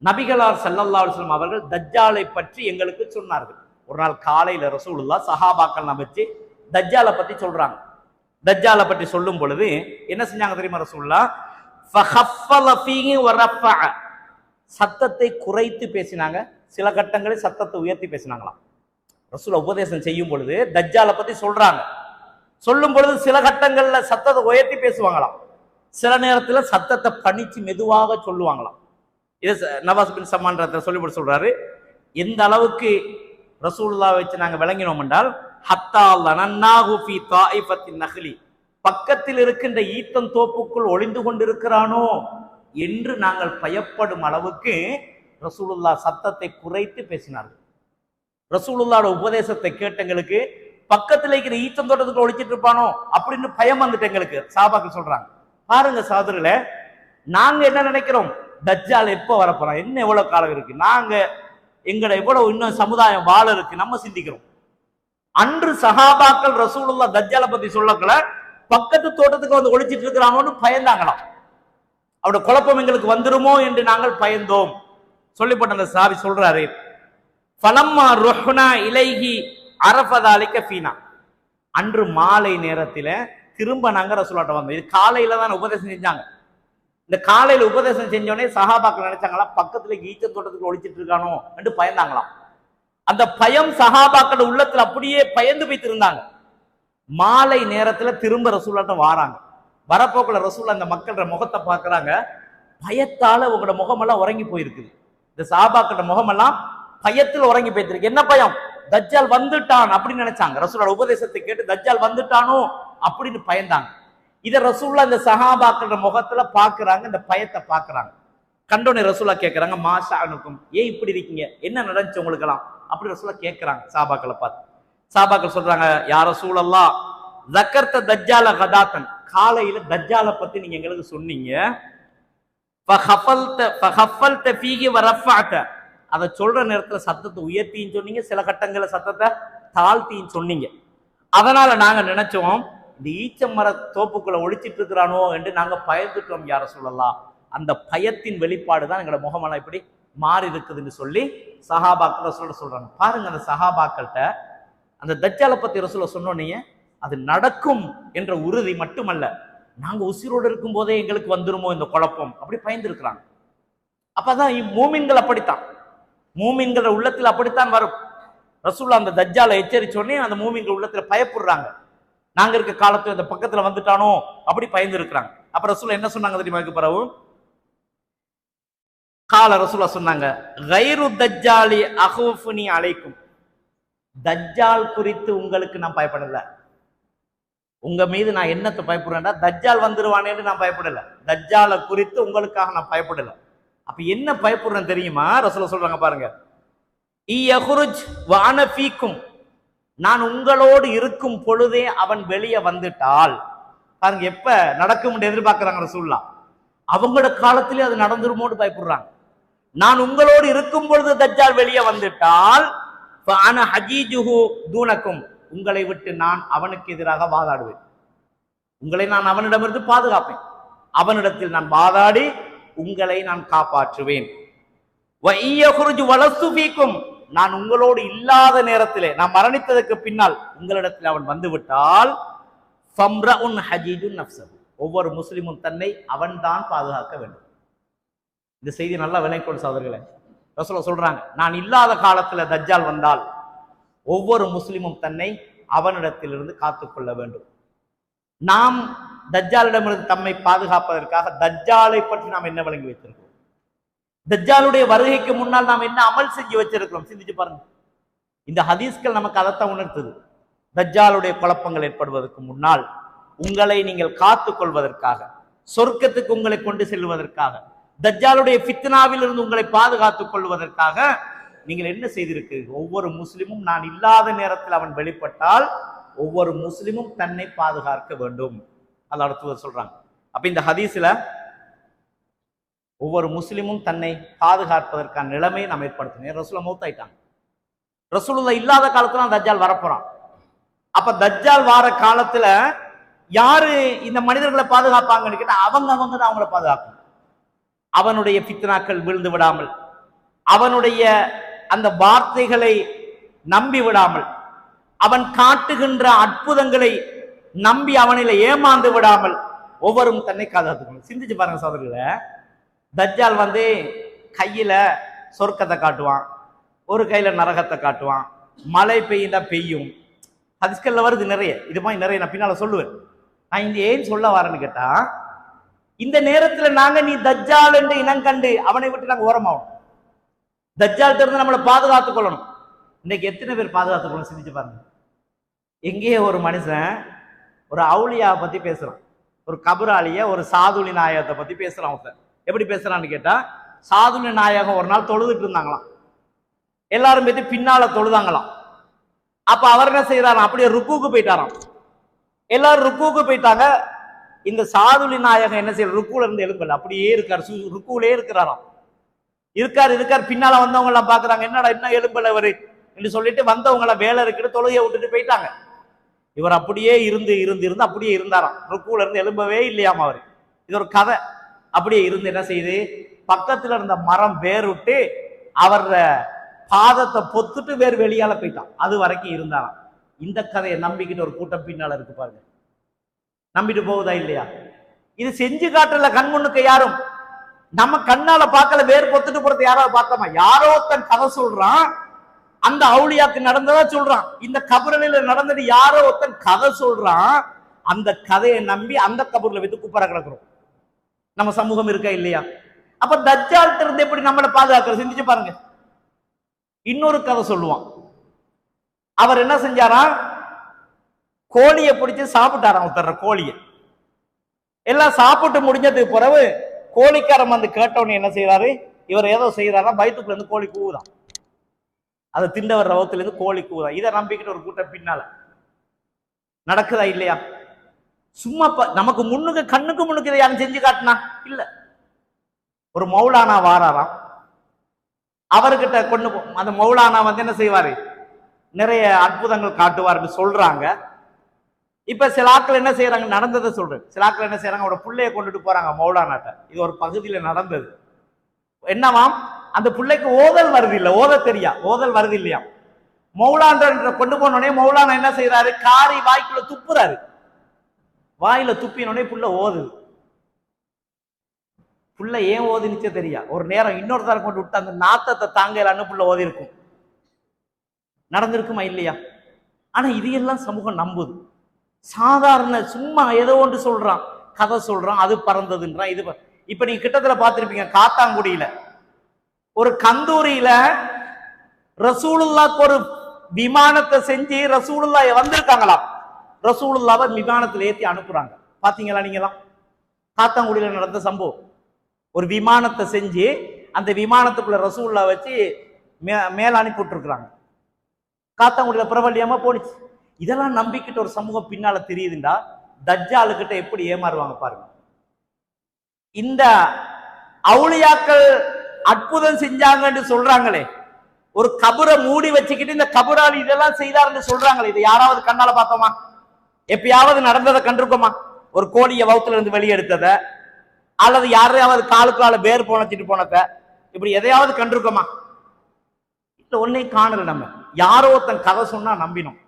நபிகளார் ஸல்லல்லாஹு அலைஹி வஸல்லம் அவர்கள் தஜ்ஜாலை பற்றி எங்களுக்கு சொன்னார்கள். ஒரு நாள் காலையில ரசூலுல்லாஹ் சஹாபாக்கள் நபிச்சு தஜ்ஜாலை பற்றி சொல்றாங்க. தஜ்ஜாலை பற்றி சொல்லும் பொழுது என்ன செஞ்சாங்க தெரியுமா ரசூலுல்லாஹ்? ஃபஹஃபல ஃபீஹி வரஃபஅ, சத்தத்தை குறைத்து பேசினாங்க, சில கட்டங்களில் சத்தத்தை உயர்த்தி பேசினாங்களாம். ரசூல் உபதேசம் செய்யும் பொழுது தஜ்ஜாலை பற்றி சொல்றாங்க, சொல்லும் பொழுது சில கட்டங்கள்ல சத்தத்தை உயர்த்தி பேசுவாங்களாம், சில நேரத்துல சத்தத்தை பணிச்சு மெதுவாக சொல்லுவாங்களாம். இது நவாஸ் பின் சம்ஆன் சொல்லிவிட்டு சொல்றாரு, எந்த அளவுக்கு ரசூலுல்லாஹ் வச்சு நாங்க விளங்கினோம் என்றால், ஹத்தா லனன்னாஹு ஃபீ தாயிஃபத்தின் நஹ்லி, பக்கத்தில் இருக்கின்ற ஈத்தன் தோப்புக்குள் ஒளிந்து கொண்டிருக்கிறானோ என்று நாங்கள் பயப்படும் அளவுக்கு ரசூலுல்லாஹ் சத்தத்தை குறைத்து பேசினார்கள். ரசூலுல்லாஹ்வோட உபதேசத்தை கேட்டங்களுக்கு பக்கத்துல இருக்கிற ஈச்சந்தோட்டத்துக்கு ஒழிச்சிட்டு இருப்பானோ அப்படின்னு பயம் வந்துட்டு எங்களுக்கு. சஹாபாக்கள் சொல்றாங்க, பாருங்க சகோதரர்களே, நாங்க என்ன நினைக்கிறோம், தஜ்ஜால் எப்ப வரப்போறோம், என்ன எவ்வளவு காலம் இருக்கு, நாங்க எங்கட எவ்வளவு இன்னும் சமுதாயம் வாழ இருக்கு நம்ம சிந்திக்கிறோம். அன்று சஹாபாக்கள் ரசூலுல்லாஹ் தஜ்ஜாலை பத்தி சொல்லக்கல, பக்கத்து தோட்டத்துக்கு வந்து ஒழிச்சிட்டு இருக்கிறானோன்னு பயந்தாங்களாம். அவருடைய குழப்பம் எங்களுக்கு வந்துருமோ என்று நாங்கள் பயந்தோம் சொல்லிப்பட்ட அந்த சாவி சொல்றாரு, ஃபலம்மா ருஹ்னா இலைஹி அரஃபதாலிக ஃபீனா. அன்று மாலை நேரத்துல திரும்ப நாங்க ரசூலுல்லாஹ்ட்ட வந்தோம். இது காலையில தான் உபதேசம் செஞ்சாங்க. இந்த காலையில உபதேசம் செஞ்சோடனே சஹாபாக்கள் நினைச்சாங்களா பக்கத்துல ஈச்ச தோட்டத்துக்கு ஒழிச்சிட்டு இருக்கானோ என்று பயந்தாங்களாம். அந்த பயம் சஹாபாக்கள் உள்ளத்துல அப்படியே பயந்து போய்த்து இருந்தாங்க. மாலை நேரத்துல திரும்ப ரசூலுல்லாஹ்ட்ட வாராங்க. வரப்போக்குள்ள ரசூலுல்லாஹ் அந்த மக்களோட முகத்தை பார்க்கறாங்க. பயத்தால உங்களோட முகமெல்லாம் உறங்கி போயிருக்குது. இந்த சஹாபாக்களோட முகமெல்லாம் பயத்தில் உறங்கி போயிருக்கு. என்ன பயம், தஜ்ஜால் வந்துட்டான் அப்படின்னு நினைச்சாங்க. ரசூலுல்லாஹ் உபதேசத்தை கேட்டு தஜ்ஜால் வந்துட்டானோ அப்படின்னு பயந்தாங்க. இத ரசூலுல்லாஹ் இந்த சஹாபாக்களோட முகத்துல பாக்குறாங்க, இந்த பயத்தை பாக்குறாங்க. கண்டோனே ரசூலுல்லாஹ் கேட்கறாங்க, மாஷா அனுக்கும், ஏன் இப்படி இருக்கீங்க, என்ன நடந்துச்சு உங்களுக்கு எல்லாம் அப்படி ரசூலுல்லாஹ் கேட்கறாங்க சஹாபாக்களை பார்த்து. சஹாபாக்கள் சொல்றாங்க, யா ரசூலல்லாஹ் ஸக்கர்த தஜ்ஜால கதாத்தன், காலையில தஜ்ஜாலை பத்தி நீங்க எங்களுக்கு சொன்னீங்க, ஃபஹஃபல்த ஃபீஹி வரஃபஅத, அதை சொல்ற நேரத்துல சத்தத்தை உயர்த்தின்னு சொன்னீங்க, சில கட்டங்களை சத்தத்தை தாழ்த்தின்னு சொன்னீங்க. அதனால நாங்க நினைச்சோம் இந்த ஈச்ச மர தோப்புக்குள்ள ஒழிச்சிட்டு இருக்கிறானோ என்று நாங்க பயந்துட்டோம் யா ரசூலல்லாஹ். அந்த பயத்தின் வெளிப்பாடு தான் எங்களோட முகமெல்லாம் இப்படி மாறி இருக்குதுன்னு சொல்லி சஹாபாக்கள் ரசூலுல்லாஹ் சொல்றாங்க. பாருங்க, அந்த சஹாபாக்கள்கிட்ட அந்த தஜ்ஜாலை பத்தி ரசூலுல்லாஹ் சொன்னோன்னே அது நடக்கும் என்ற உறுதி மட்டுமல்ல, நாங்க உசிரோடு இருக்கும் போதே எங்களுக்கு வந்துருமோ இந்த குழப்பம் அப்படி பயந்து இருக்கிறாங்க. அப்பதான் மூமின்கள் அப்படித்தான், மூமின்கள உள்ளத்துல அப்படித்தான் வரும். ரசூலுல்லாஹ் அந்த தஜ்ஜாலை எச்சரிச்சோடனே அந்த மூமின்கள் உள்ளத்துல பயப்படுறாங்க. நாங்க இருக்க காலத்துல இந்த பக்கத்துல வந்துட்டானோ அப்படி பயந்து இருக்கிறாங்க. அப்ப ரசூலுல்லாஹ் என்ன சொன்னாங்க தெரியுமா? பிறகு கால ரசூலுல்லாஹ் சொன்னாங்க, கைரு தஜ்ஜாலி அஹூஃபுனி அலைக்கும், தஜ்ஜால் குறித்து உங்களுக்கு நான் பயப்படல. உங்க மீது நான் என்னத்தை பயப்படுறேன்டா, தஜ்ஜால் வந்துருவானேன்னு நான் பயப்படல, தஜ்ஜாலை குறித்து உங்களுக்காக நான் பயப்படல. அப்ப என்ன பயப்படுறேன் தெரியுமா? ரசூலுல்லாஹ் சொல்றாங்க பாருங்க, இயஹ்ருஜ் வ அன ஃபீக்கும், நான் உங்களோடு இருக்கும் பொழுதே அவன் வெளியே வந்துட்டால். பாருங்க, எப்ப நடக்கும் எதிர்பார்க்கிறாங்க ரசூலுல்லாஹ். அவங்களோட காலத்திலே அது நடந்துருமோன்னு பயப்படுறாங்க. நான் உங்களோடு இருக்கும் பொழுது தஜ்ஜால் வெளியே வந்துட்டால் ஃபஅன ஹஜீஜுஹு தூனக்கும், உங்களை விட்டு நான் அவனுக்கு எதிராக வாதாடுவேன், உங்களை நான் அவனிடமிருந்து பாதுகாப்பேன், அவனிடத்தில் நான் வாதாடி உங்களை நான் காப்பாற்றுவேன். வ இயஹ்ருஜ் வலஸ்து ஃபீக்கும், நான் உங்களோடு இல்லாத நேரத்திலே, நான் மரணித்ததற்கு பின்னால் உங்களிடத்தில் அவன் வந்து விட்டால் ஃபம்ரஉன் ஹஜீஜுன் நஃப்ஸஹு, ஒவ்வொரு முஸ்லிமும் தன்னை அவன் தான் பாதுகாக்க வேண்டும். இந்த செய்தி நல்லா விளங்கிக்கொள் சகோதரர்களே. ரசூலுல்லாஹ் சொல்றாங்க, நான் இல்லாத காலத்துல தஜ்ஜால் வந்தால் ஒவ்வொரு முஸ்லிமும் தன்னை அவனிடத்திலிருந்து காத்துக்கொள்ள வேண்டும். நாம் தஜ்ஜாலிடமிருந்து தம்மை பாதுகாப்பதற்காக தஜ்ஜாலை பற்றி நாம் என்ன விளங்கி வைத்திருக்கிறோம், தஜ்ஜாலுடைய வருகைக்கு முன்னால் நாம் என்ன அமல் செஞ்சு வச்சிருக்கிறோம், சிந்திச்சு பாருங்க. இந்த ஹதீஸ்கள் நமக்கு அதைத்தான் உணர்த்துது. தஜ்ஜாலுடைய குழப்பங்கள் ஏற்படுவதற்கு முன்னால் உங்களை நீங்கள் காத்துக் கொள்வதற்காக, சொர்க்கத்துக்கு உங்களை கொண்டு செல்வதற்காக, தஜ்ஜாலுடைய ஃபித்னாவில் இருந்து உங்களை பாதுகாத்துக் கொள்வதற்காக நீங்கள் என்ன செய்திருக்கிறீர்கள்? ஒவ்வொரு முஸ்லிமும் நான் இல்லாத நேரத்தில் அவன் வெளிப்பட்டால் ஒவ்வொரு முஸ்லிமும் தன்னை பாதுகாக்க வேண்டும். அல்லாஹ் அடுத்து சொல்றாங்க. அப்ப இந்த ஹதீஸ்ல ஒவ்வொரு முஸ்லிமும் தன்னை பாதுகாப்பதற்கான நிலைமையை நாம் ஏற்படுத்தணும். ரசூலுல்லாஹ் மௌத்தாயிட்டாங்க, ரசூலுல்லாஹ் இல்லாத காலத்துல தஜ்ஜால் வரப்போறான். அப்ப தஜ்ஜால் வார காலத்துல யாரு இந்த மனிதர்களை பாதுகாப்பாங்கன்னு கேட்டா அவங்க தான் அவங்களை பாதுகாக்கணும். அவனுடைய ஃபித்னாக்கள் விழுந்து விடாமல், அவனுடைய அந்த வார்த்தைகளை நம்பி விடாமல், அவன் காட்டுகின்ற அற்புதங்களை நம்பி அவனில ஏமாந்து விடாமல் ஒவ்வொரும் தன்னை பாதுகாத்துக்கணும். சிந்திச்சு பாருங்க சகோதரர்களே, தஜ்ஜால் வந்து கையில சொர்க்கத்தை காட்டுவான், ஒரு கையில நரகத்தை காட்டுவான், மழை பெய்யுதா பெய்யும், ஹதீஸ்கள்ல வருது நிறைய. இது மாதிரி நிறைய நான் பின்னால சொல்லுவேன். நான் இந்த ஏன் சொல்ல வரேன்னு கேட்டா, இந்த நேரத்துல நாங்க நீ தஜ்ஜால் என்று இனம் கண்டு அவனை விட்டு நாங்க ஓரமாகணும். தஜ்ஜால் இருந்து நம்மளை பாதுகாத்துக் கொள்ளணும். இன்னைக்கு எத்தனை பேர் பாதுகாத்துக் கொள்ளணும் சிந்திச்சு பாருங்க. எங்கேயே ஒரு மனுஷன் ஒரு அவுலியாவை பத்தி பேசுறான், ஒரு கபராளிய, ஒரு சாதுலி நாயகத்தை பத்தி பேசுறான். எப்படி பேசுறான்னு கேட்டா, சாதுல நாயகம் ஒரு நாள் தொழுதுட்டு இருந்தாங்களாம். எல்லாரும் போய் பின்னால தொழுதாங்களாம். அப்ப அவர் என்ன செய்யறாராம், அப்படியே ருக்குக்கு போயிட்டாராம். எல்லாரும் ருக்குக்கு போயிட்டாங்க. இந்த சாதுலி நாயகம் என்ன செய்யற, ருக்குல இருந்து எழுப்பல, அப்படியே இருக்காரு, ருக்குலே இருக்கிறாராம். இருக்காரு. பின்னால வந்தவங்க எல்லாம் பாக்குறாங்க, என்னடா என்ன எழும்பல அவரு என்று சொல்லிட்டு வந்தவங்க எல்லாம் வேலை இருக்குன்னு தொழுகையை விட்டுட்டு போயிட்டாங்க. இவர் அப்படியே இருந்து அப்படியே இருந்தாராம். ருக்குல இருந்து எழும்பவே இல்லையாம அவரு. இது ஒரு கதை. அப்படியே இருந்து என்ன செய்யுது, பக்கத்துல இருந்த மரம் வேறுட்டு அவர் பாதத்தை பொத்துட்டு வேறு வெளியால போயிட்டான். அது வரைக்கும் இருந்தாராம். இந்த கதையை நம்பிக்கிட்டு ஒரு கூட்டம் பின்னால இருக்கு பாருங்க. நம்பிட்டு போகுதா இல்லையா? இது செஞ்சு காட்டல கண்முன்னுக்கு யாரும். நம்ம கண்ணால பார்க்கல, வேறு பொத்துட்டு போறது யாராவது பார்த்தோமா? யாரோ தன் கதை சொல்றான், அந்த அவுளியாக்கு நடந்ததா சொல்றான். இந்த கபரில நடந்தது யாரோ ஒருத்தன் கதை சொல்றான். அந்த கதையை நம்பி அந்த கபூர்ல வைத்து குப்பரை கிடக்குறோம். நம்ம சமூகம் இருக்கா இல்லையா? அப்ப தஜ்ஜால் இருந்து எப்படி நம்மளை பாதுகாக்கிறது சிந்திச்சு பாருங்க. இன்னொரு கதை சொல்லுவான். அவர் என்ன செஞ்சாரா, கோழியை பிடிச்சு சாப்பிட்டாராம். ஒருத்தர் கோழியை எல்லாம் சாப்பிட்டு முடிஞ்சதுக்கு பிறகு கோழிக்காரன் வந்து கேட்டவனே என்ன செய்யறாரு, இவர் ஏதோ செய்யறாரா, வயிற்றுக்குள்ள இருந்து கோழி கூவுதான். அதை திண்டவர் ரவத்துல இருந்து கோழி கூவுதான். இதை நம்பிக்கிட்டு ஒரு கூட்டம் பின்னால நடக்குதா இல்லையா? சும்மா நமக்கு முன்னுக்கு கண்ணுக்கு முன்னுக்கு இதை யாரும் செஞ்சு காட்டினா இல்ல. ஒரு மௌலானா வாராராம். அவர்கிட்ட கொண்டு அந்த மௌலானா வந்து என்ன செய்வாரு, நிறைய அற்புதங்கள் காட்டுவார்னு சொல்றாங்க. இப்ப சில ஆட்கள் என்ன செய்யறாங்க, நடந்ததை சொல்றேன். சில ஆட்கள் என்ன செய்யறாங்க, அவரோட பிள்ளைய கொண்டுட்டு போறாங்க மௌலானாட்ட. இது ஒரு பகுதியில நடந்தது. என்னவாம், அந்த பிள்ளைக்கு ஓதல் வருது இல்ல, ஓதல் வருது இல்லையா. மௌலான்ற கொண்டு போனோடனே மௌலானா என்ன செய்யறாரு, காரி வாய்க்குள்ள துப்புறாரு. வாயில துப்பினோடனே புள்ள ஓதுது. புள்ள ஏன் ஓதுனுச்சே தெரியா. ஒரு நேரம் இன்னொருத்தர கொண்டு விட்டு அந்த நாத்தத்தை தாங்கலான்னு புள்ள ஓதி இருக்கும். நடந்திருக்குமா இல்லையா? ஆனா இதையெல்லாம் சமூகம் நம்புது. சாதாரண சும்மா ஏதோ ஒன்று சொல்றான், கதை சொல்றான், அது பறந்ததுன்றான். இது இப்ப நீங்க கிட்டத்துல பார்த்திருப்பீங்க, காத்தாங்குடியில ஒரு கந்தூரியில ரசூலுல்லாஹ்க்கு ஒரு விமானத்தை செஞ்சு ரசூலுல்லா வந்திருக்காங்களாம். ரசூலுல்லாவை விமானத்தில் ஏற்றி அனுப்புறாங்க. பாத்தீங்களா நீங்களாம்? காத்தாங்குடியில நடந்த சம்பவம். ஒரு விமானத்தை செஞ்சு அந்த விமானத்துக்குள்ள ரசூலுல்லா வச்சு மேல அனுப்பி விட்டுருக்குறாங்க. காத்தாங்குடியில பிரபல்யமா போனிச்சு. இதெல்லாம் நம்பிக்கிட்டு ஒரு சமூகம் பின்னால தெரியுதுண்டா, தஜ்ஜாலுக்கிட்ட எப்படி ஏமாறுவாங்க பாருங்க. இந்த அவுளியாக்கள் அற்புதம் செஞ்சாங்கன்னு சொல்றாங்களே, ஒரு கபரை மூடி வச்சுக்கிட்டு இந்த கபரால் இதெல்லாம் செய்தார்னு சொல்றாங்களே, இதை யாராவது கண்ணால பார்த்தோமா? எப்பயாவது நடந்ததை கண்டிருக்கோமா? ஒரு கோழிய வவுத்துல இருந்து வெளியெடுத்தத, அல்லது யாரையாவது காலுக்கால பேர் போனச்சிட்டு போனத, இப்படி எதையாவது கண்டிருக்கோமா? இல்ல, ஒன்னே காணல. நம்ம யாரோ தன் கதை சொன்னா நம்பினோம்.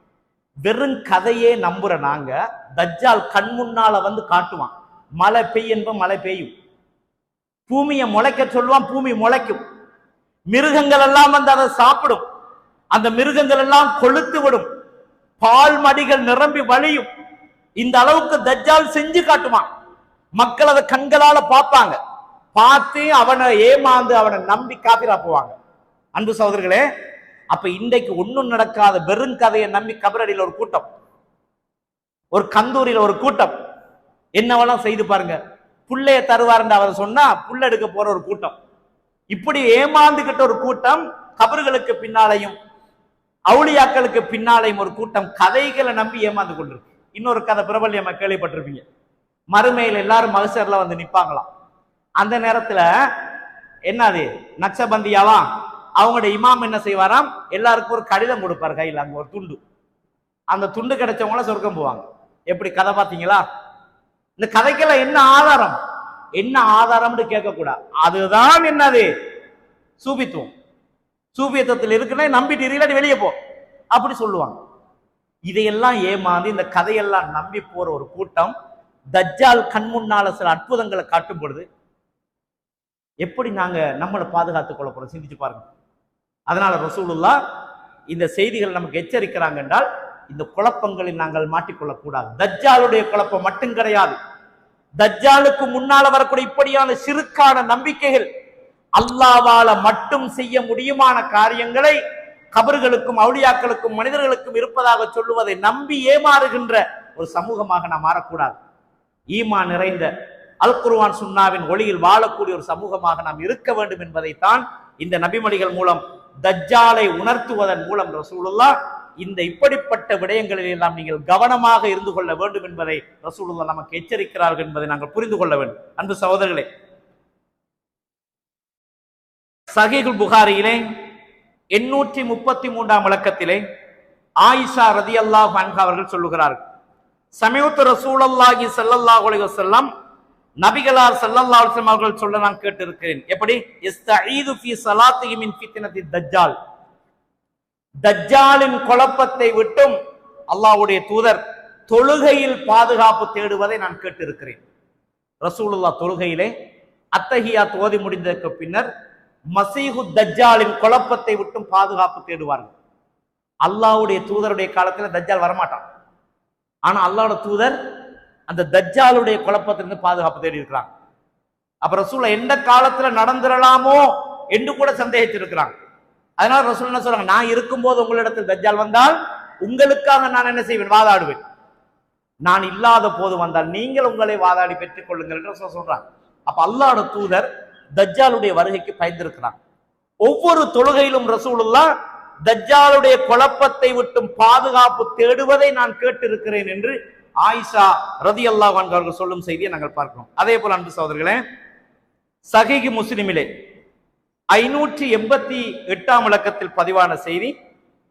வெறும் கதையே நம்புற நாங்க, தஜ்ஜால் கண் முன்னால வந்து காட்டுவான். மழை பெய்யும்ப மழை பெய்யும், பூமியை முளைக்க சொல்லுவான், பூமி முளைக்கும். மிருகங்கள் எல்லாம் வந்து அதை சாப்பிடும். அந்த மிருகங்கள் எல்லாம் கொளுத்து விடும். பால் மடிகள் நிரம்பி வழியும். இந்த அளவுக்கு தஜ்ஜால் செஞ்சு காட்டுவான். மக்கள் அதை கண்களால பார்ப்பாங்க. பார்த்து அவனை ஏமாந்து அவனை நம்பி காபிரா போவாங்க. அன்பு சகோதரர்களே, அப்ப இன்றைக்கு ஒன்னும் நடக்காத வெறும் கதையை நம்பி கபரடியில் ஒரு கூட்டம், ஒரு கந்தூரியில் ஒரு கூட்டம், என்னவெல்லாம் செய்து பாருங்க. புள்ளைய தருவார் அவர் சொன்னா புள்ள எடுக்க போற ஒரு கூட்டம், இப்படி ஏமாந்துகிட்ட ஒரு கூட்டம், கபர்களுக்கு பின்னாலையும் அவுளியாக்களுக்கு பின்னாலையும் ஒரு கூட்டம் கதைகளை நம்பி ஏமாந்து கொண்டிருக்கு. இன்னொரு கதை பிரபல்யமா கேள்விப்பட்டிருப்பீங்க. மறுமையில் எல்லாரும் மகசர்ல வந்து நிப்பாங்களாம். அந்த நேரத்துல என்னது நக்சபந்தியாவா, அவங்களுடைய இமாம் என்ன செய்வாராம், எல்லாருக்கும் ஒரு கடிதம் கொடுப்பாரு கையில், அங்க ஒரு துண்டு. அந்த துண்டு கிடைச்சவங்கள சொர்க்கம் போவாங்க. எப்படி கதை பார்த்தீங்களா? இந்த கதைக்கெல்லாம் என்ன ஆதாரம், என்ன ஆதாரம்னு கேட்க கூடாது. அதுதான் என்னது சூபித்துவம். சூபியத்தில் இருக்குன்னா நம்பிட்டு இல்லாட்டி வெளியே போ அப்படி சொல்லுவாங்க. இதையெல்லாம் ஏமாந்து இந்த கதையெல்லாம் நம்பி போற ஒரு கூட்டம் தஜ்ஜால் கண் முன்னால சில அற்புதங்களை காட்டும் பொழுது எப்படி நாங்க நம்மளை பாதுகாத்துக் கொள்ள போறோம் சிந்திச்சு பாருங்க. அதனால ரசூலுல்லாஹ் இந்த செய்திகள் நமக்கு எச்சரிக்கிறாங்க என்றால் இந்த குழப்பங்களில் நாங்கள் மாட்டிக்கொள்ளக் கூடாது. தஜ்ஜாலுடைய குழப்பம் மட்டும் கிடையாது. தஜ்ஜாலுக்கு முன்னால வரக்கூடிய இப்படியான சிறுக்கான நம்பிக்கைகள், அல்லாஹ்வால மட்டும் செய்ய முடியுமான காரியங்களை கபர்களுக்கும் அவுலியாக்களுக்கும் மனிதர்களுக்கும் இருப்பதாக சொல்லுவதை நம்பி ஏமாறுகின்ற ஒரு சமூகமாக நாம் மாறக்கூடாது. ஈமான் நிறைந்த அல் குர்ஆன் சுன்னாவின் ஒளியில் வாழக்கூடிய ஒரு சமூகமாக நாம் இருக்க வேண்டும் என்பதைத்தான் இந்த நபிமொழிகள் மூலம் தஜ்ஜாலை உணர்த்துவதன் மூலம் ரசூலுல்லாஹ் இந்த இப்படிப்பட்ட விடயங்களில் எல்லாம் நீங்கள் கவனமாக இருந்து கொள்ள வேண்டும் என்பதை ரசூலுல்லாஹ் நமக்கு எச்சரிக்கிறார்கள் என்பதை நாங்கள் புரிந்து கொள்ள வேண்டும். அன்பு சகோதரர்களே, சஹீஹுல் புகாரியிலே 833ஆம் இலக்கத்திலே ஆயிஷா ரலியல்லாஹு அன்ஹா அவர்கள் சொல்லுகிறார்கள், சமீஅத்து ரசூலுல்லாஹி ஸல்லல்லாஹு அலைஹி வஸல்லம், நபிகளார் ஸல்லல்லாஹு அலைஹி வஸல்லம் அவர்கள் சொல்ல நான் கேட்டிருக்கிறேன். எப்படி? இஸ்தஈது ஃபீ ஸலாத்திஹி மின் ஃபித்னத்தி தஜ்ஜால், தஜ்ஜாலின் குழப்பத்தை விட்டும் அல்லாஹ்வுடைய தூதர் தொழுகையில் பாதுகாப்பு தேடுவதை நான் கேட்டிருக்கிறேன். ரசூலுல்லாஹ் தொழுகையிலே அத்தஹியாத் ஓதி முடிந்ததற்கு பின்னர் மசீஹு தஜ்ஜாலின் குழப்பத்தை விட்டும் பாதுகாப்பு தேடுவார்கள். அல்லாஹ்வுடைய தூதருடைய காலத்துல தஜ்ஜால் வரமாட்டான். ஆனா அல்லாஹ்வுடைய தூதர் அந்த தஜ்ஜாலுடைய குழப்பத்திலிருந்து பாதுகாப்பு தேடி இருக்கிறாங்க. அப்ப ரசூலுல்லாஹ் எந்த காலத்துல நடந்துடலாமோ என்று கூட சந்தேகிச்சிருக்கிறாங்க. அதனால ரசூல் என்ன சொல்றாங்க, நான் இருக்கும்போது உங்களிடத்தில் தஜ்ஜால் வந்தால் உங்களுக்காக நான் என்ன செய்வேன்? வாதாடுவேன். நான் இல்லாத போது வந்தால் நீங்கள் உங்களை வாதாடி பெற்றுக் கொள்ளுங்கள் என்று சொல்றாங்க. அப்ப அல்லாஹ்வுடைய தூதர் தஜ்ஜாலுடைய வருகைக்கு பயந்திருக்கிறாங்க. ஒவ்வொரு தொழுகையிலும் ரசூலுல்லாஹ் தஜ்ஜாலுடைய குழப்பத்தை விட்டும் பாதுகாப்பு தேடுவதை நான் கேட்டிருக்கிறேன் என்று ஆயிஷா ரலியல்லாஹு அன்ஹா அவர்கள் சொல்லும் செய்தியை நாங்கள் பார்க்கிறோம். அதே போல அன்பு சகோதரர்களே, சஹீஹ் முஸ்லிமிலே 588ஆம் இலக்கத்தில் பதிவான செய்தி,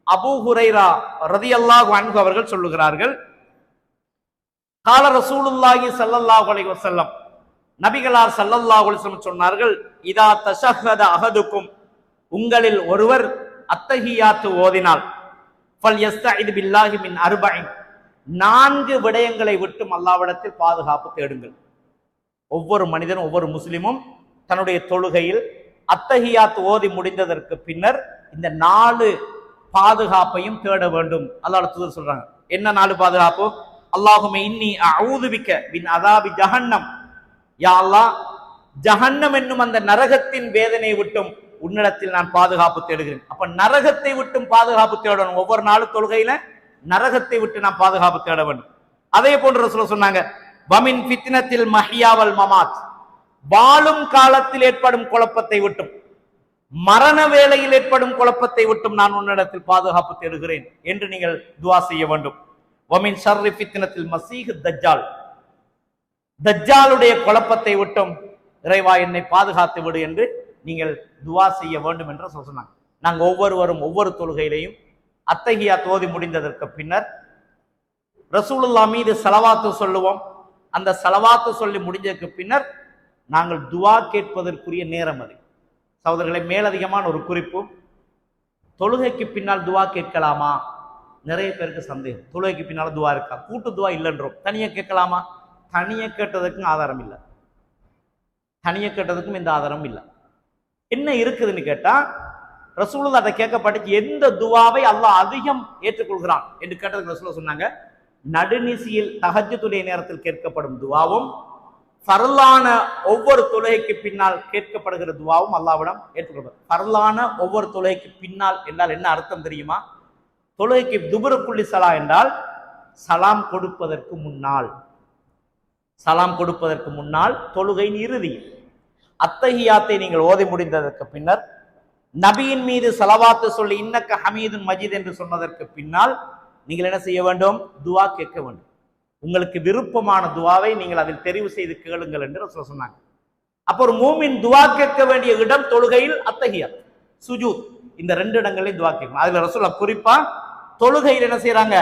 அபூ ஹுரைரா ரலியல்லாஹு அன்ஹு அவர்கள் சொல்லுகிறார்கள், கால ரசூலுல்லாஹி ஸல்லல்லாஹு அலைஹி வஸல்லம், நபிகளார் ஸல்லல்லாஹு அலைஹி வஸல்லம் சொன்னார்கள், இதா தஷஹத அஹதுக்கும், உங்களில் ஒருவர் அத்தஹியாத்து ஓதினால், ஃபல் யஸ்தஇது பில்லாஹி மின் அர்பஇன், 4 விடயங்களை விட்டும் அல்லாஹ்விடத்தில் பாதுகாப்பு தேடுங்கள். ஒவ்வொரு மனிதனும் ஒவ்வொரு முஸ்லிமும் தன்னுடைய தொழுகையில் அத்தஹியாத் ஓதி முடிந்ததற்கு பின்னர் இந்த 4 பாதுகாப்பையும் தேட வேண்டும். அல்லாஹ்வுடைய தூதர் சொல்றாங்க. என்ன 4 பாதுகாப்பு? அல்லாஹும்ம இன்னி அஊது பிக்க மின் அஸாபி ஜஹன்னம், யா அல்லாஹ், ஜஹன்னம் என்னும் அந்த நரகத்தின் வேதனை விட்டும் உன்னிடத்தில் நான் பாதுகாப்பு தேடுகிறேன். அப்ப நரகத்தை விட்டும் பாதுகாப்பு தேடணும். ஒவ்வொரு நாளும் தொழுகையில நரகத்தை விட்டு நாம் பாதுகாப்பு தேட வேண்டும். அதே போன்று ரசூலுல்லாஹ் சொன்னாங்க, வமின் ஃபித்னத்தில் மஹ்யா வல் மமாத், வாழும் காலத்தில் ஏற்படும் குழப்பத்தை விட்டும் மரண வேளையில் ஏற்படும் குழப்பத்தை விட்டும் நான் உன்னிடத்தில் பாதுகாப்பு தேடுகிறேன் என்று நீங்கள் துஆ செய்ய வேண்டும். வமின் ஷர்ரி ஃபித்னத்தில் மஸீஹ் தஜ்ஜால், தஜ்ஜாலுடைய குழப்பத்தை விட்டும் இறைவா என்னை பாதுகாத்து விடு என்று நீங்கள் துஆ செய்ய வேண்டும் என்று சொன்னாங்க. நாங்க ஒவ்வொருவரும் ஒவ்வொரு தொழுகையிலையும் அத்தஹியாத் ஓதி முடிந்ததற்கு பின்னர் ரசூலுல்லாஹ் மீது ஸலவாத்து சொல்லுவோம். அந்த ஸலவாத்து சொல்லி முடிஞ்சதற்கு பின்னர் நாங்கள் துஆ கேட்பதற்குரிய நேரம் அது. சகோதரர்களை, மேலதிகமான ஒரு குறிப்பு, தொழுகைக்கு பின்னால் துஆ கேட்கலாமா? நிறைய பேருக்கு சந்தேகம். தொழுகைக்கு பின்னால் துஆ இருக்கா? கூட்டு துஆ இல்லைன்றோம். தனியா கேட்கலாமா? தனியா கேட்டதுக்கும் ஆதாரம் இல்லை. தனியா கேட்டதுக்கும் இந்த ஆதாரம் இல்லை. என்ன இருக்குதுன்னு கேட்டா, ரசூலுல்லாஹ் அதை கேட்கப்பட்டு எந்த துஆவை அல்லாஹ் அதிகம் ஏற்றுக்கொள்கிறான் என்று கேட்டதுக்கு ரசூலுல்லாஹ் சொன்னாங்க, நடுநிசியில் தஹஜ்ஜுடைய நேரத்தில் கேட்கப்படும் துஆவும் ஃபர்லான ஒவ்வொரு தொழுகைக்கு பின்னால் கேட்கப்படுகிற துஆவும் அல்லாஹ்விடம் ஏற்றுக்கொள்வது. ஃபர்லான ஒவ்வொரு தொழுகைக்கு பின்னால் என்றால் என்ன அர்த்தம் தெரியுமா? தொழுகைக்கு துபுருக்குள்ளி ஸலா என்றால் சலாம் கொடுப்பதற்கு முன்னால், சலாம் கொடுப்பதற்கு முன்னால் தொழுகையின் இறுதியில். அத்தஹியாத்தை நீங்கள் ஓதி முடிந்ததற்கு பின்னர் நபியின் மீது ஸலவாத்து சொல்லி இன்னக்க ஹமீதுன் மஜீத் என்று சொன்னதற்கு பின்னால் நீங்கள் என்ன செய்ய வேண்டும்? துஆ கேட்க வேண்டும். உங்களுக்கு விருப்பமான துஆவை நீங்கள் அதில் தெரிவு செய்து கேளுங்கள் என்று ரசூலுல்லாஹ் சொன்னாங்க. அப்போ ஒரு மூமின் துஆ கேட்க வேண்டிய இடம் தொழுகையில் அத்தஹியாத், சுஜூத், இந்த 2 இடங்களையும் துஆ கேட்கணும். அதுல ரசூலுல்லாஹ் குறிப்பா தொழுகையில் என்ன செய்யறாங்க?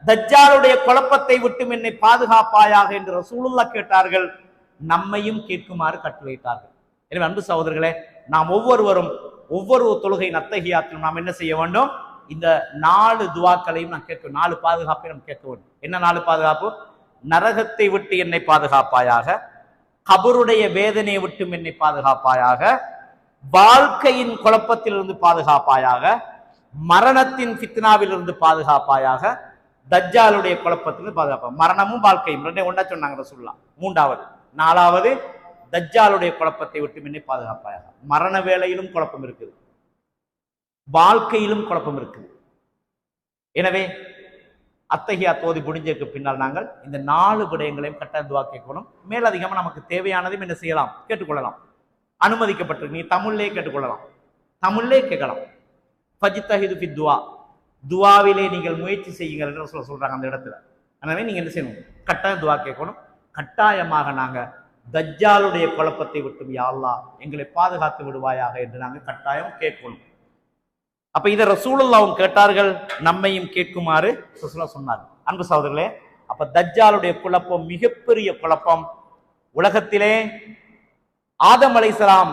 தஜ்ஜாலுடைய குழப்பத்தை விட்டும் என்னை பாதுகாப்பாயாக என்று ரசூலுல்லாஹ் கேட்டார்கள். நம்மையும் கேட்குமாறு கட்டளையிட்டார்கள். எனவே அன்பு சகோதரர்களே, நாம் ஒவ்வொருவரும் ஒவ்வொரு தொழுகையின் அத்தஹியாத்திலும் நாம் என்ன செய்ய வேண்டும்? இந்த 4 துஆக்களையும் நாம் கேட்க, 4 பாதுகாப்பை நாம் கேட்க வேண்டும். என்ன 4 பாதுகாப்பு? நரகத்தை விட்டு என்னை பாதுகாப்பாயாக, கபருடைய வேதனையை விட்டும் என்னை பாதுகாப்பாயாக, வாழ்க்கையின் குழப்பத்திலிருந்து பாதுகாப்பாயாக, மரணத்தின் ஃபித்னாவிலிருந்து பாதுகாப்பாயாக, தஜ்ஜாலுடைய குழப்பத்திலிருந்து பாதுகாப்பாக. மரணமும் வாழ்க்கையும் 2 ஒண்ணா சொன்னாங்க ரசூலுல்லாஹ். 3வது 4வது தஜ்ஜாலுடைய குழப்பத்தை விட்டு என்னை பாதுகாப்பாயாக. மரண வேளையிலும் குழப்பம் இருக்குது, வாழ்க்கையிலும் குழப்பம் இருக்குது. எனவே அத்தகையா தோதி முடிஞ்சதுக்கு பின்னால் நாங்கள் இந்த 4 விடயங்களையும் கட்டாய துவா கேட்கணும். மேலதிகமாக நமக்கு தேவையானதையும் என்ன செய்யலாம், கேட்டுக்கொள்ளலாம். அனுமதிக்கப்பட்டிருக்கு. நீ தமிழ்லேயே கேட்டுக்கொள்ளலாம், தமிழ்லே கேட்கலாம். ஃபஜ்தஹிது ஃபி துவா, துவாவிலே நீங்கள் முயற்சி செய்யுங்கள் என்று சொல்றாங்க அந்த இடத்துல. எனவே நீங்க என்ன செய்யணும், கட்டாயம் துவா கேட்கணும். கட்டாயமாக நாங்க தஜ்ஜாலுடைய குழப்பத்தை விட்டும் யா அல்லாஹ் எங்களை பாதுகாத்து விடுவாயாக என்று நாங்கள் கட்டாயம் கேட்கணும். அப்ப இதை ரசூலுல்லாஹ்வும் கேட்டார்கள், நம்மையும் கேட்குமாறு ரசூலுல்லாஹ் சொன்னார். அன்பு சகோதரர்களே, அப்ப தஜ்ஜாலுடைய குழப்பம் மிகப்பெரிய குழப்பம். உலகத்திலே ஆதம் அலைஹிஸ்ஸலாம்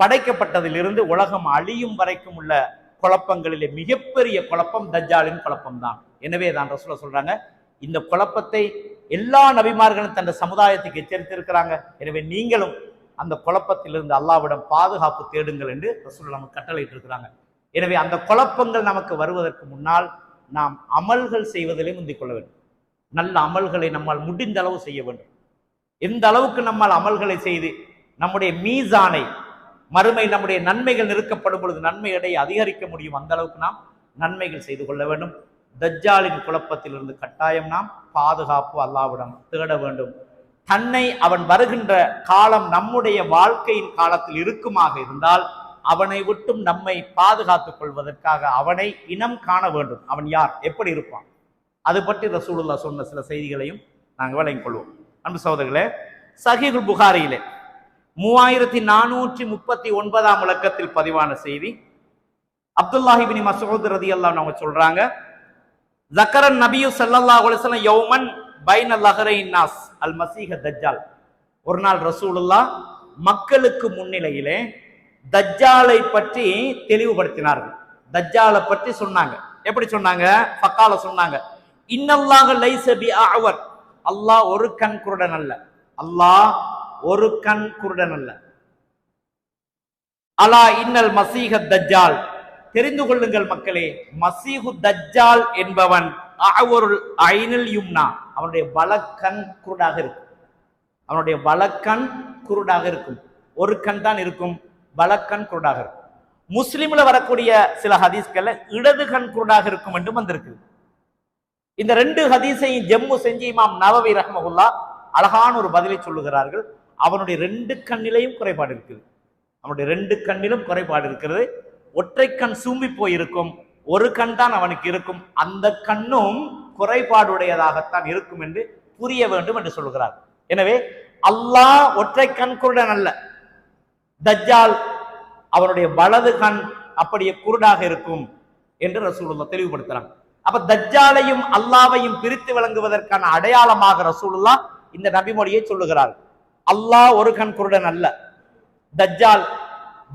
படைக்கப்பட்டதிலிருந்து உலகம் அழியும் வரைக்கும் உள்ள குழப்பங்களிலே மிகப்பெரிய குழப்பம் தஜ்ஜாலின் குழப்பம் தான். எனவே தான் ரசூலுல்லாஹ் சொல்றாங்க, இந்த குழப்பத்தை எல்லா நபிமார்களும் தன் சமுதாயத்துக்கு எச்சரித்திருக்கிறாங்க. எனவே நீங்களும் அந்த குழப்பத்திலிருந்து அல்லாஹ்விடம் பாதுகாப்பு தேடுங்கள் என்று ரசூலுல்லாஹ் நமக்கு கட்டளையிட்டு இருக்கிறாங்க. எனவே அந்த குழப்பங்கள் நமக்கு வருவதற்கு முன்னால் நாம் அமல்கள் செய்வதிலே முந்திக் கொள்ள வேண்டும். நல்ல அமல்களை நம்மால் முடிந்த அளவு செய்ய வேண்டும். எந்த அளவுக்கு நம்மால் அமல்களை செய்து நம்முடைய மீசானை, மறுமை நம்முடைய நன்மைகள் நெருக்கப்படும் பொழுது நன்மை எடையை அதிகரிக்க முடியும், அந்த அளவுக்கு நாம் நன்மைகள் செய்து கொள்ள வேண்டும். தஜ்ஜாலின் குழப்பத்திலிருந்து கட்டாயம் நாம் பாதுகாப்பு அல்லாஹ்விடம் தேட வேண்டும். தன்னை அவன் வருகின்ற காலம் நம்முடைய வாழ்க்கையின் காலத்தில் இருக்குமாக இருந்தால் அவனை விட்டும் நம்மை பாதுகாத்துக் கொள்வதற்காக அவனை இனம் காண வேண்டும். அவன் யார், எப்படி இருப்பான், அது பற்றி ரசூலுல்லாஹ் சொன்ன சில செய்திகளையும் நாங்கள் விளங்கிக் கொள்வோம். அன்பு சகோதரர்களே, சஹீஹுல் புகாரியிலே 3439 இலக்கத்தில் பதிவான செய்தி, அப்துல்லாஹ் இப்னு மஸ்ஊத் ரலியல்லாஹு அன்ஹு அவங்க சொல்றாங்க, ஸக்கரன் நபியு ஸல்லல்லாஹு அலைஹி வஸல்லம் யௌமன் பைன லஹரைன் நாஸ் அல் மஸீஹ தஜ்ஜால். ஒரு நாள் ரசூலுல்லாஹ் மக்களுக்கு முன்னிலையிலே தஜ்ஜாலை பற்றி தெளிவுபடுத்தினார்கள். தஜ்ஜாலை பற்றி சொன்னாங்க. எப்படி சொன்னாங்க? ஃபகால சொன்னாங்க, இன்னல்லாஹ லைஸ பிஅஅவர், அல்லாஹ் ஒரு கண் குருடன் அல்ல, அல்லாஹ் ஒரு கண் குருடன் அல்ல. அலா இன்னல் மஸீஹ தஜ்ஜால், தெரிந்து கொள்ளுங்கள் மக்களே, மஸீஹு தஜ்ஜால் என்பவன் அஅவருல் ஐனில் யும்னா, அவனுடைய வலக்கண் குருடாக இருக்கும். அவனுடைய வலக்கண் குருடாக இருக்கும். ஒரு கண் தான் இருக்கும், வலக்கண் குருடாக இருக்கும். முஸ்லிம்ல வரக்கூடிய சில ஹதீஸ்கள்ல இடது கண் குருடாக இருக்கும் என்று வந்திருக்கு. இந்த 2 ஹதீஸையும் ஜம்மு செஞ்சு இமாம் நவவி ரஹ்மஹுல்லாஹ் அழகான ஒரு பதிலை சொல்லுகிறார்கள். அவனுடைய 2 கண்ணிலையும் குறைபாடு இருக்குது. அவனுடைய 2 கண்ணிலும் குறைபாடு இருக்கிறது. ஒற்றை கண் சூம்பி போயிருக்கும், ஒரு கண் தான் அவனுக்கு இருக்கும். அந்த கண்ணும் குறைபாடுடையதாகத்தான் இருக்கும் என்று புரிய வேண்டும் என்று சொல்கிறார். எனவே அல்லாஹ் ஒற்றை கண் குருடன் அல்ல. தஜ்ஜால் அவனுடைய வலது கண் அப்படியே குருடாக இருக்கும் என்று ரசூலுல்லாஹ் தெளிவுபடுத்துறாங்க. அப்ப தஜ்ஜாலையும் அல்லாவையும் பிரித்து விளங்குவதற்கான அடையாளமாக ரசூலுல்லாஹ் இந்த நபிமொழியை சொல்லுகிறார். அல்லாஹ் ஒரு கண் குருடன் அல்ல, தஜ்ஜால்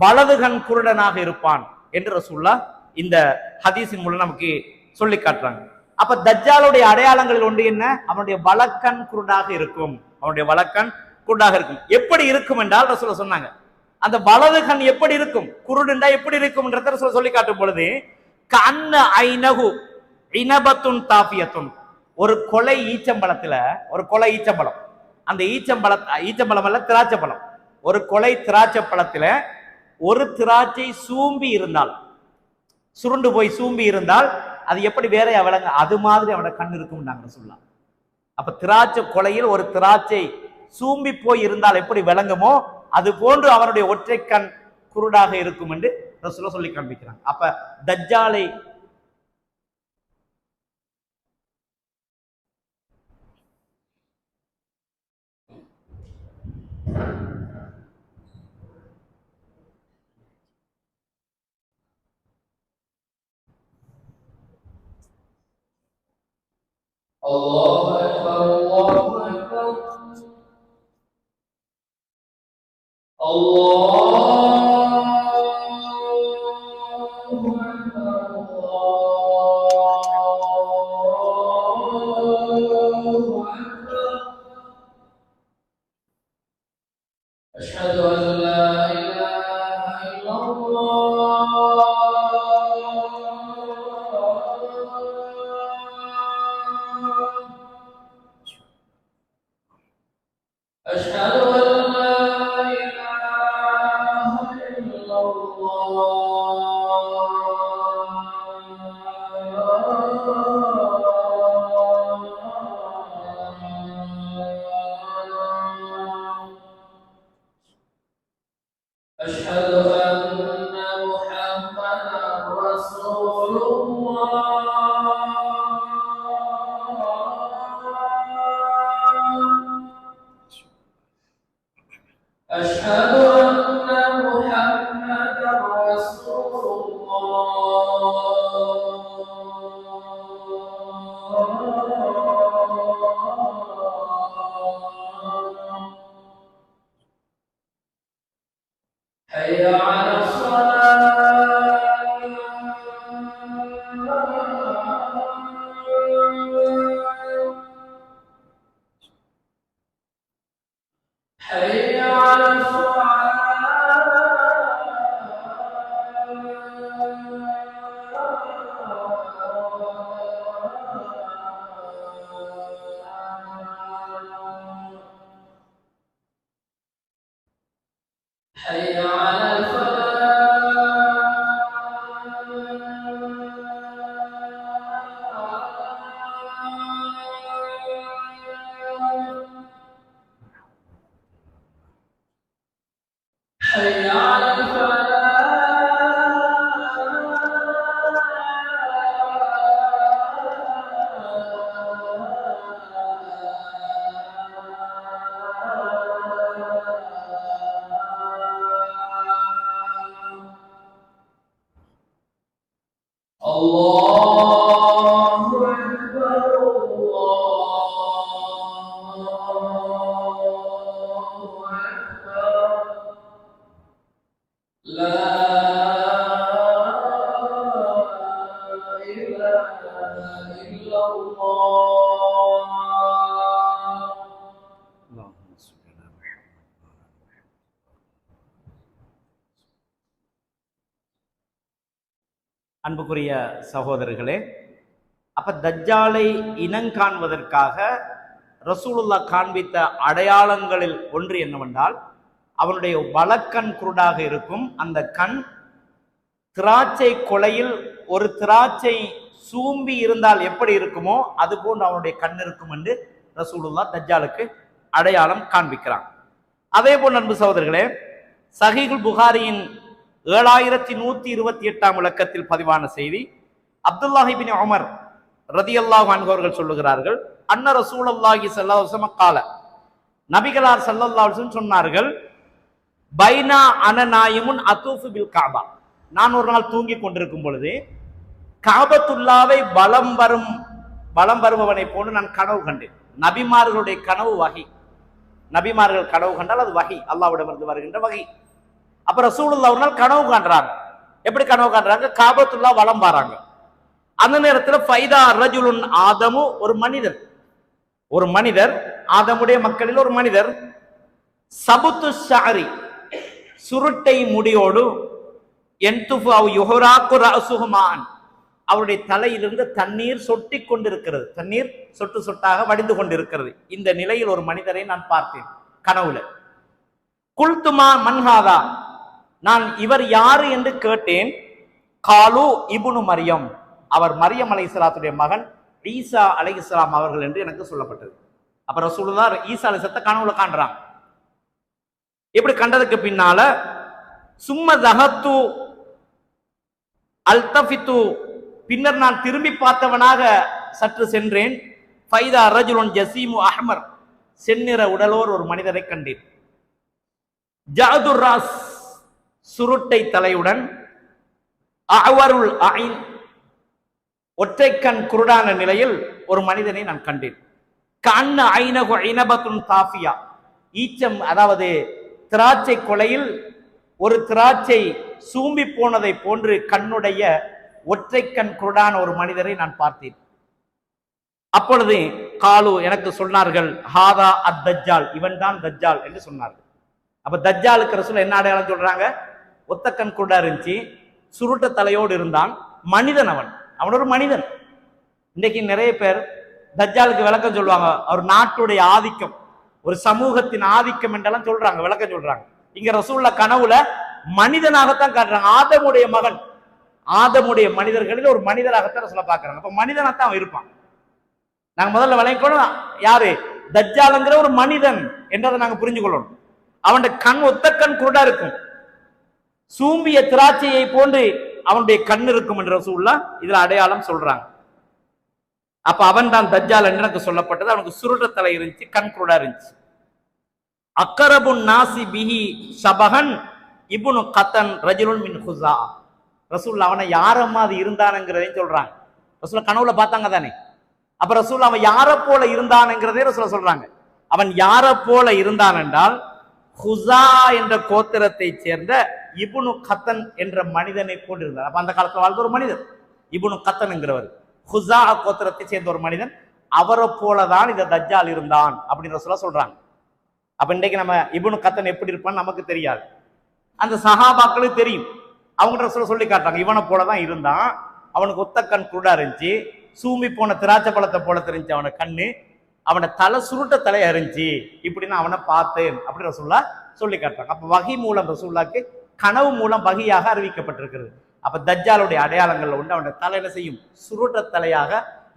வலது கண் குருடனாக இருப்பான் என்று ரசூலுல்லாஹ் இந்த ஹதீஸின் மூலம் நமக்கு சொல்லி காட்டுறாங்க. அப்ப தஜ்ஜாலுடைய அடையாளங்களில் ஒன்று என்ன? அவனுடைய வலக்கண் குருடாக இருக்கும். அவனுடைய வலக்கண் குருடாக இருக்கும். எப்படி இருக்கும் என்றால் ரசூலுல்லாஹ் சொன்னாங்க, அந்த வலது கண் எப்படி இருக்கும், குருடுண்டா எப்படி இருக்கும் என்ற ரசூலுல்லாஹ் சொல்லி காட்டும் பொழுது, கண்ண ஐனஹு இனபத்துன் தாஃபியத்துன், ஒரு கொலை ஈச்சம்பழத்துல, ஒரு கொலை ஈச்சம்பழம், அந்த ஈச்சம்பழம் அல்ல, திராட்சை பழம், ஒரு கொலை திராட்சை பழத்துல ஒரு திராட்சை சூம்பி இருந்தால், சுருண்டு போய் சூம்பி இருந்தால் அது எப்படி வேறையா விளங்க, அது மாதிரி அவனோட கண் இருக்கும் நாங்க சொல்லலாம். அப்ப திராட்சை கொலையில் ஒரு திராட்சை சூம்பி போய் இருந்தால் எப்படி விளங்குமோ அது போன்று அவனுடைய ஒற்றை கண் குருடாக இருக்கும் என்று ரசூலுல்லாஹ் சொல்லி காண்பிக்கிறாங்க. அப்ப தஜ்ஜாலை الله أكبر الله أكبر الله أكبر الله أكبر أشهد أن لا إله إلا الله رسول الله أشهد أن محمدا رسول الله حي على الصلاة حي على الصلاة حي على الفلاح حي على الفلاح الله أكبر الله أكبر لا إله إلا الله اللهم صل على محمد. அன்புக்குரிய சகோதரர்களே, அப்ப தஜ்ஜாலை இனங்காண்பதற்காக ரசூலுல்லாஹ் காண்பித்த அடையாளங்களில் ஒன்று என்னவென்றால், அவனுடைய வலக்கண் குருடாக இருக்கும். அந்த கண் திராட்சை கொலையில் ஒரு திராட்சை சூம்பி இருந்தால் எப்படி இருக்குமோ அது போன்று அவனுடைய கண் இருக்கும் என்று ரசூலுல்லாஹ் தஜ்ஜாலுக்கு அடையாளம் காண்பிக்கிறான். அதே போல் அன்பு சகோதரர்களே, சஹீஹுல் புகாரியின் 7128 இலக்கத்தில் பதிவான செய்தி, அப்துல்லாஹ் இப்னு உமர் ரதியல்லாஹு அன்ஹு அவர்கள் சொல்லுகிறார்கள், அன்ன ரசூலுல்லாஹி ஸல்லல்லாஹு அலைஹி வஸல்லம் கால, நபிகளார் ஸல்லல்லாஹு அலைஹி வஸல்லம் சொன்னார்கள், பைனா அனநாயிமுன் அதூஃபு பில் கஅபா, நான் ஒரு நாள் தூங்கி கொண்டிருக்கும் பொழுது கஅபத்துல்லாவை பலம் வருபவனை போன்று நான் கனவு கண்டேன். நபிமார்களுடைய கனவு வகை. நபிமார்கள் கனவு கண்டால் அது வகை, அல்லாஹ்விடமிருந்து வருகின்ற வகை. அப்ப ரசூலுல்லாஹ் ஒரு நாள் கனவு காண்றாங்க. எப்படி கனவு காண்றாங்க? கஅபத்துல்லா வலம் வராங்க. அந்த நேரத்தில் ஃபைதா ரஜுலுன் ஆதமு, ஒரு மனிதர் ஆதமுடைய மக்களில் ஒரு மனிதர், சபுத்து ஷஅரி, சுருட்டை முடியோடு, என்துஃபு அவ் யுஹராக்கு ரஅஸுஹு மான், அவருடைய தலையிலிருந்து தண்ணீர் சொட்டி கொண்டிருக்கிறது, தண்ணீர் சொட்டு சொட்டாக வடிந்து கொண்டிருக்கிறது. இந்த நிலையில் ஒரு மனிதரை நான் பார்த்தேன் கனவுல. குல்துமா மன்ஹாதா, நான் இவர் யாரு என்று கேட்டேன். காலு இப்னு மரியம், அவர் மரியம் அலைஹிஸ்ஸலாத்துடைய மகன் ஈசா அலைஹிஸ்ஸலாம் அவர்கள் என்று எனக்கு சொல்லப்பட்டது. அப்ப ரசூலுல்லாஹ் ஈசா அலைஹிஸ்ஸலாத்தை கனவுல காண்றாங்க. இப்படி கண்டதுக்கு பின்னால சும்ம தஹத்து அல்தஃபித்து, பின்னர் நான் திரும்பி பார்த்தவனாக சற்று சென்றேன். ஃபைதா ரஜுலுன் ஜஸீமு அஹ்மர், செந்நிற உடலோர் ஒரு மனிதரை கண்டேன். ஜஅதுர் ராஸ், சுருட்டை தலையுடன், அஅவருல் ஐன், ஒற்றைக்கண் குருடான நிலையில் ஒரு மனிதனை நான் கண்டேன். கண்ண ஐனகு இனபத்துன் தாஃபியா, ஈச்சம் அதாவது திராட்சை கொலையில் ஒரு திராட்சை சூம்பி போனதை போன்று கண்ணுடைய ஒற்றைக்கண் குருடான ஒரு மனிதரை நான் பார்த்தேன். அப்பொழுது காலு, எனக்கு சொன்னார்கள், ஹாதா அத் தஜ்ஜால், இவன் தான் தஜ்ஜால் என்று சொன்னார்கள். அப்ப தஜ்ஜாலுக்கு ரசூல் என்ன அடையாளம் சொல்றாங்க? ஒத்தக்கண் குருடா இருந்துச்சு, சுருட்ட தலையோடு இருந்தான், மனிதன், அவன் ஒரு மனிதன். இன்னைக்கு நிறைய பேர் தஜ்ஜாலுக்கு விளக்கம் சொல்லுவாங்க, அவர் நாட்டுடைய ஆதிக்கம், ஒரு சமூகத்தின் ஆதிக்கம் என்றெல்லாம் சொல்றாங்க, விளக்கம் சொல்றாங்க. இங்க ரசூலுல்லாஹ் கனவுல மனிதனாகத்தான் காட்டுறாங்க. ஆதமுடைய மகன், ஆதமுடைய மனிதர்களில் ஒரு மனிதராகத்தான் ரசூலுல்லாஹ் பார்க்கறாங்க. அப்ப மனிதனாத்தான் அவன் இருப்பான். நாங்க முதல்ல விளங்கிக்கணும், யாரு தஜ்ஜாலுங்கிற ஒரு மனிதன் என்றதை நாங்க புரிஞ்சு கொள்ளணும். அவனுடைய கண் ஒத்த கண் குருடா இருக்கும், சூம்பிய திராட்சையை போன்று அவனுடைய கண் இருக்கும் என்ற ரசூலுல்லாஹ் இதுல அடையாளம் சொல்றாங்க. அப்ப அவன் தான் தஜ்ஜால் என்று எனக்கு சொல்லப்பட்டது. அவனுக்கு சுருட்ட தலை இருந்துச்சு, கண் குருடா இருந்துச்சு. அக்கரபுன் நாசி பிஹி ஷபஹன் இப்னு கத்தன் ரஜுலுன் மின் குஸா. ரசூலுல்லாஹ் அவனை யாரம்மா அது இருந்தானுங்கிறதையும் சொல்றாங்க. ரசூலுல்லாஹ் கனவுல பார்த்தாங்க தானே. அப்ப ரசூலுல்லாஹ் அவன் யாரை போல இருந்தானுங்கிறதே ரசூலுல்லாஹ் சொல்றாங்க. அவன் யாரை போல இருந்தான் என்றால் குஸா என்ற கோத்திரத்தை சேர்ந்த இப்னு கத்தன் என்ற மனிதனை போன்றிருந்தார். அப்ப அந்த காலத்துல வாழ்ந்த ஒரு மனிதர் இப்னு கத்தன் என்கிறவர் குஸா கோத்திரத்தை சேர்ந்த ஒரு மனிதன். அவரை போலதான் இந்த தஜ்ஜால் இருந்தான் அப்படின்னு ரசூலுல்லாஹ் சொல்றாங்க. அப்ப இன்றைக்கு நம்ம இப்னு கத்தன் எப்படி இருப்பான்னு நமக்கு தெரியாது, அந்த சஹாபாக்களுக்கு தெரியும். அவங்க ரசூலுல்லாஹ் சொல்லி காட்டுறாங்க, இவனை போலதான் இருந்தான், அவனுக்கு ஒத்த கண் குருடா இருந்துச்சு, சூம்பி போன திராட்சை பழத்தை போல தெரிஞ்சு அவனை கண்ணு, அவனை தலை சுருட்ட தலை அறிஞ்சு, இப்படின்னு அவனை பார்த்தேன் அப்படி ரசூலுல்லாஹ் சொல்லி காட்டுறாங்க. அப்ப வஹி மூலம் ரசூலுல்லாஹ்க்கு கனவு மூலம் வஹியாக அறிவிக்கப்பட்டிருக்கிறது. அப்ப தஜ்ஜாலுடைய அடையாளங்கள்ல உண்டு அவனுடைய தலை என்ன செய்யும், சுருட்ட தலையாக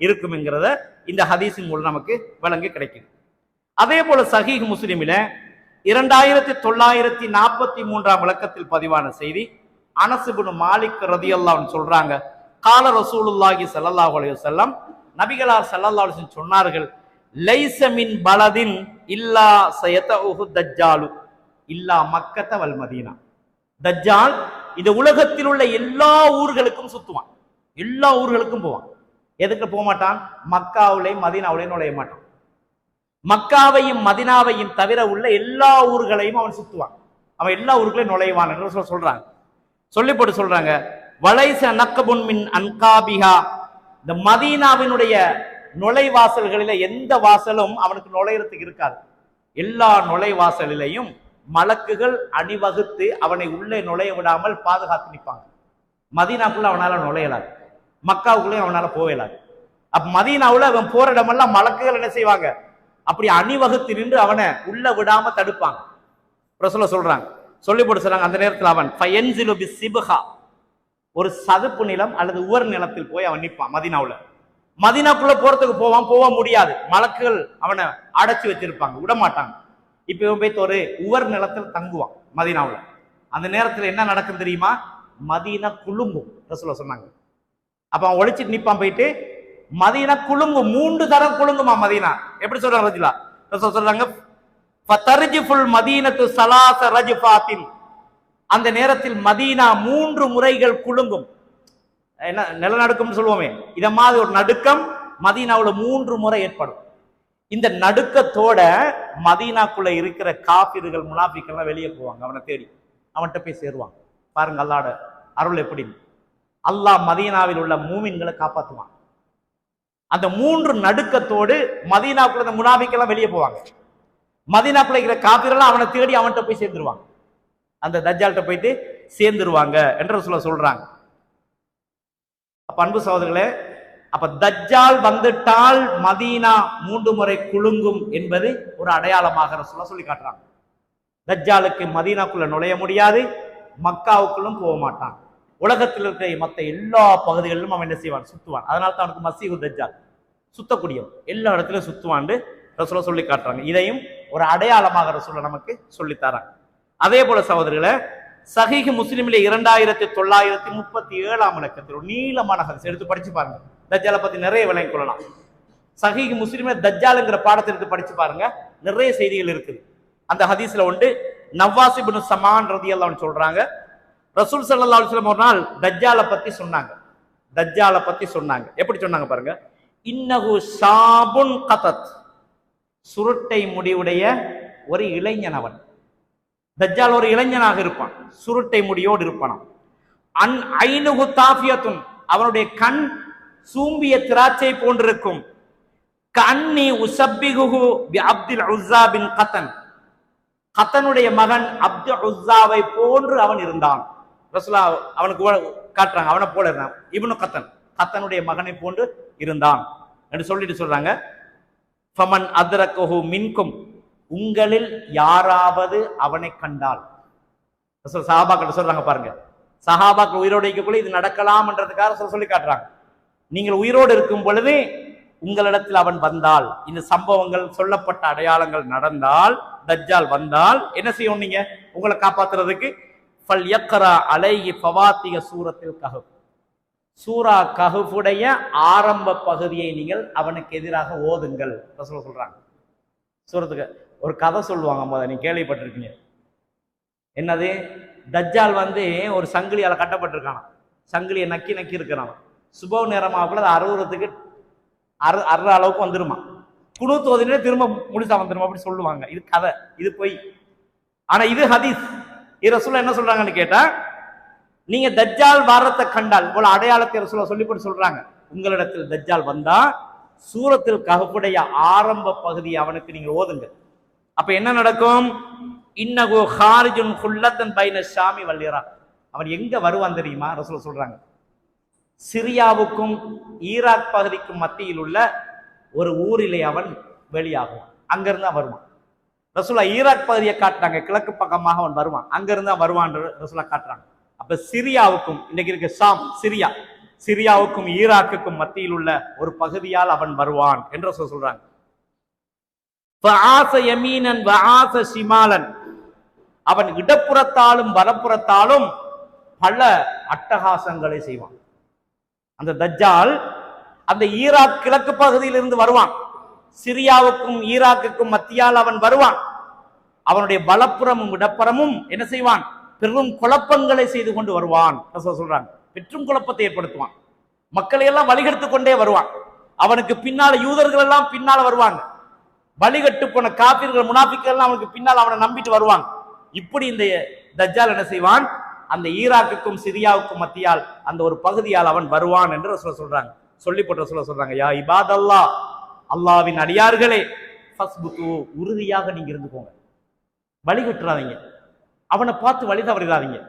இருக்கும்ங்கிறத இந்த ஹதீஸின் மூலம் நமக்கு விளங்கி கிடைக்கும். அதே போல சஹீஹ் முஸ்லிமில 2943 விளக்கத்தில் பதிவான செய்தி, அனஸ் இப்னு மாலிக் ரலியல்லாஹு அன்ஹு சொல்றாங்க, கால ரசூலுல்லாஹி ஸல்லல்லாஹு அலைஹி வஸல்லம், நபிகளார் ஸல்லல்லாஹு அலைஹி வஸல்லம் சொன்னார்கள், லைஸ மின் பலதின் இல்லா சயதஉஹு தஜ்ஜாலு இல்லா மக்கத வல் மதீனா. தஜ்ஜால் இந்த உலகத்தில் உள்ள எல்லா ஊர்களுக்கும் சுத்துவான், எல்லா ஊர்களுக்கும் போவான். எதுக்கு போக மாட்டான்? மக்காவுலையும் மதீனாவுலையும் நுழைய மாட்டான். மக்காவையும் மதினாவையும் தவிர உள்ள எல்லா ஊர்களையும் அவன் சுத்துவான், அவன் எல்லா ஊர்களையும் நுழைவான் என்று சொல்றாங்க. சொல்லி போட்டு சொல்றாங்க, வலைச நக்கபுன் மின் அன்காபிஹா, இந்த மதீனாவினுடைய நுழைவாசல்களில எந்த வாசலும் அவனுக்கு நுழையறதுக்கு இருக்காது. எல்லா நுழைவாசலிலையும் மலக்குகள் அணிவகுத்து அவனை உள்ளே நுழைய விடாமல் பாதுகாத்து நிற்பாங்க. மதீனாக்குள்ள அவனால நுழையலாது, மக்காவுக்குள்ளேயும் அவனால போகலாது. அப்ப மதீனாவுல அவன் போற இடமெல்லாம் மலக்குகள் என்ன செய்வாங்க, அப்படி அணிவகுத்து நின்று அவனை உள்ள விடாம தடுப்பாங்க. ரசூலுல்லாஹ் சொல்றாங்க, சொல்லி போட்டு சொல்றாங்க, அந்த நேரத்தில் அவன் ஃபயன்சிலு பிஸ்ஸிப்ஹா, ஒரு சதுப்பு நிலம் அல்லது உவர் நிலத்தில் போய் அவன் நிற்பான். மதீனாவுல மதீனாக்குள்ள போறதுக்கு போக முடியாது, மலக்குகள் அவனை அடைச்சி வச்சிருப்பாங்க, விட மாட்டாங்க. இப்ப இவன் போய் ஒரு உவர் நிலத்தில் தங்குவான் மதீனாவுல. அந்த நேரத்தில் என்ன நடக்கும் தெரியுமா, மதீனா குலுங்கும். ரசூலுல்லாஹ் சொன்னாங்க. அப்ப அவன் ஒளிச்சிட்டு நிப்பான், போயிட்டு மதீனா குலுங்கும், 3 தரம் குலுங்குமா மதீனா. எப்படி சொல்றாங்க ரசூலுல்லாஹ் சொல்றாங்க, ஃபதர்ஜிஃபுல் மதீனத்து ஸலாஸ ரஜ்ஃபாத்தின், அந்த நேரத்தில் மதீனா 3 முறைகள் குலுங்கும். என்ன நிலநடுக்கம்னு சொல்லுவோமே, இத மாதிரி ஒரு நடுக்கம் மதீனாவுல 3 முறை ஏற்படும். இந்த நடுக்கத்தோட மதீனாக்குள்ள இருக்கிற காபிர்கள் முனாஃபிக்கள் வெளியே போவாங்க, அவனை தேடி அவன்கிட்ட போய் சேருவாங்க. பாருங்க அல்லாஹ்வோட அருள் எப்படி. அல்லாஹ் மதீனாவில் உள்ள மூமின்களை காப்பாற்றுவான். அந்த 3 நடுக்கத்தோடு மதீனாக்குள்ள இந்த முனாஃபிக்கள் வெளியே போவாங்க. மதீனாக்குள்ள இருக்கிற காபிர்கள் அவனை தேடி அவன்கிட்ட போய் சேர்ந்துருவாங்க, அந்த தஜ்ஜால்கிட்ட போயிட்டு சேர்ந்துருவாங்க என்று ரசூலுல்லாஹ் சொல்றாங்க. அப்ப அன்பு சகோதரர்களே, அப்ப தஜ்ஜால் வந்துட்டால் மதீனா 3 முறை குலுங்கும் என்பது ஒரு அடையாளமாக ரசூலுல்லாஹ் சொல்லி காட்டுறாங்க. தஜ்ஜாலுக்கு மதீனாக்குள்ள நுழைய முடியாது, மக்காவுக்குள்ளும் போக மாட்டான். உலகத்தில் இருக்கிற மற்ற எல்லா பகுதிகளிலும் அவன் என்ன செய்வான், சுத்துவான். அதனால தான் அவனுக்கு மசீஹு தஜ்ஜால், சுத்தக்கூடியவன், எல்லா இடத்துலையும் சுத்துவான்னு ரசூலுல்லாஹ் சொல்லி காட்டுறாங்க. இதையும் ஒரு அடையாளமாக ரசூலுல்லாஹ் நமக்கு சொல்லி தராங்க. அதே போல சகோதரர்களே, சஹீஹ் முஸ்லிமிலே 2937 இலக்கத்தில் ஒரு நீளமான ஹதீஸ் எடுத்து படிச்சு பாருங்க. தஜ்ஜாலை பத்தி நிறைய விளங்கிக் கொள்ளலாம். சஹீஹ் முஸ்லிமிலே தஜ்ஜால்ங்கிற பாடத்தை எடுத்து படிச்சு பாருங்க, நிறைய செய்திகள் இருக்குது. அந்த ஹதீஸ்ல உண்டு, நவாஸ் இப்னு சமான் ரலியல்லாஹு அன்ஹு சொல்றாங்க, ரசூல் ஸல்லல்லாஹு அலைஹி வஸல்லம் ஒரு நாள் தஜ்ஜாலை பத்தி சொன்னாங்க. தஜ்ஜாலை பத்தி சொன்னாங்க, எப்படி சொன்னாங்க பாருங்க, இன்னஹு ஷாபுன் கதத், சுருட்டை முடிவுடைய ஒரு இளைஞன் அவன். தஜ்ஜால் ஒரு இளைஞனாக இருப்பான், சுருட்டை முடியோடு இருப்பான். அன் ஐனுஹு தாஃபியத்துன், அவனுடைய கண் சூம்பிய திராட்சை போன்றிருக்கும். கன்னி உஸப்பிஹு பி அப்துல் உஸ்ஸா பின் கத்தன், கத்தனுடைய மகன் அப்துல் உஸ்ஸாவை போன்று அவன் இருந்தான். ரசூலுல்லாஹ் அவனுக்கு காட்டுறாங்க, அவனை போல இருந்தான். இப்னு கத்தன், கத்தனுடைய மகனை போன்று இருந்தான் என்று சொல்லிட்டு சொல்றாங்க, ஃபமன் அத்ரகஹு மின்கும், உங்களில் யாராவது அவனை கண்டால். சஹாபாக்கள் சொல்றாங்க பாருங்க, சஹாபாக்கள் உயிரோடு இருக்கக்குள்ள இது நடக்கலாம் என்றதுக்காக சொல்லி காட்டுறாங்க. நீங்கள் உயிரோடு இருக்கும் பொழுது உங்களிடத்தில் அவன் வந்தால், இந்த சம்பவங்கள் சொல்லப்பட்ட அடையாளங்கள் நடந்தால், தஜ்ஜால் வந்தால் என்ன செய்யும், நீங்க உங்களை காப்பாத்துறதுக்கு ஃபல்யக்ரா அலைஹி ஃபவாத்திஹ சூரத்தில் கஹஃப். சூரா கஹஃபுடைய ஆரம்ப பகுதியை நீங்கள் அவனுக்கு எதிராக ஓதுங்கள் ரசூல் சொல்றாங்க. சூரத்துக்கு ஒரு கதை சொல்லுவாங்க, போத நீங்க கேள்விப்பட்டிருக்கீங்க. என்னது? தஜ்ஜால் ஒரு சங்கிலியால கட்டப்பட்டிருக்கான, சங்கிலியை நக்கி நக்கி இருக்கிறான். சுப நேரமாக்குள்ள அது அறுவதுக்கு அறுற அளவுக்கு வந்துருமா, குனூத் ஓதினே திரும்ப முடிச்சா வந்துருமா, அப்படி சொல்லுவாங்க. இது கதை, இது பொய். ஆனா இது ஹதீஸ். இது ரசூல் என்ன சொல்றாங்கன்னு கேட்டா, நீங்க தஜ்ஜால் வாரத்தை கண்டால் போல அடையாளத்தை ரசூல் சொல்லி போட்டு சொல்றாங்க, உங்களிடத்தில் தஜ்ஜால் வந்தா சூரத்தில் கஹஃபுடைய ஆரம்ப பகுதியை அவனுக்கு நீங்க ஓதுங்க. அப்ப என்ன நடக்கும்? இன்னகு ஹாரிஜுன் குல்லத்தன் பைன ஷாமி வல் இராக். அவன் எங்க வருவான் தெரியுமா? ரசூல் சொல்றாங்க, சிரியாவுக்கும் ஈராக் பகுதிக்கும் மத்தியில் உள்ள ஒரு ஊரிலே அவன் வெளியாகுவான். அங்கிருந்து தான் வருவான். ரசூலா ஈராக் பகுதியை காட்டுறாங்க, கிழக்கு பக்கமாக அவன் வருவான், அங்கிருந்து தான் வருவான் ரசூலா காட்டுறாங்க. அப்ப சிரியாவுக்கும் இன்னைக்கு இருக்க ஷாம் சிரியா, சிரியாவுக்கும் ஈராக்குக்கும் மத்தியில் உள்ள ஒரு பகுதியால் அவன் வருவான் என்று சொல்றாங்க. அவன் இடப்புறத்தாலும் வலப்புறத்தாலும் பல அட்டகாசங்களை செய்வான். அந்த தஜ்ஜால் அந்த ஈராக் கிழக்கு பகுதியில் இருந்து வருவான், சிரியாவுக்கும் ஈராக்குக்கும் மத்தியால் அவன் வருவான். அவனுடைய வலப்புறமும் இடப்புறமும் என்ன செய்வான்? பெரும் குழப்பங்களை செய்து கொண்டு வருவான் சொல்றாங்க. பெற்றும் குழப்பத்தை ஏற்படுத்துவான், மக்களை எல்லாம் வழிகெடுத்து கொண்டே வருவான். அவனுக்கு பின்னால யூதர்கள் எல்லாம் பின்னால வருவாங்க, வழிகட்டு போன காபிர்கள் முனாஃபிக்கள் எல்லாம் அவனுக்கு பின்னால் அவனை நம்பிட்டு வருவாங்க. இப்படி இந்த தஜ்ஜால் என்ன செய்வான்? அந்த ஈராக்குக்கும் சிரியாவுக்கும் மத்தியால் அந்த ஒரு பகுதியால் அவன் வருவான் என்று சொல்றாங்க. சொல்லி போட்டு சொல்றாங்க, யா இபாதல்லாஹ், அல்லாஹ்வின் அடியார்களே, ஃபஸ்புது, உறுதியாக நீங்க இருந்துக்கோங்க, வழிகட்டுறாதீங்க, அவனை பார்த்து வழி தவறிடாதீங்க,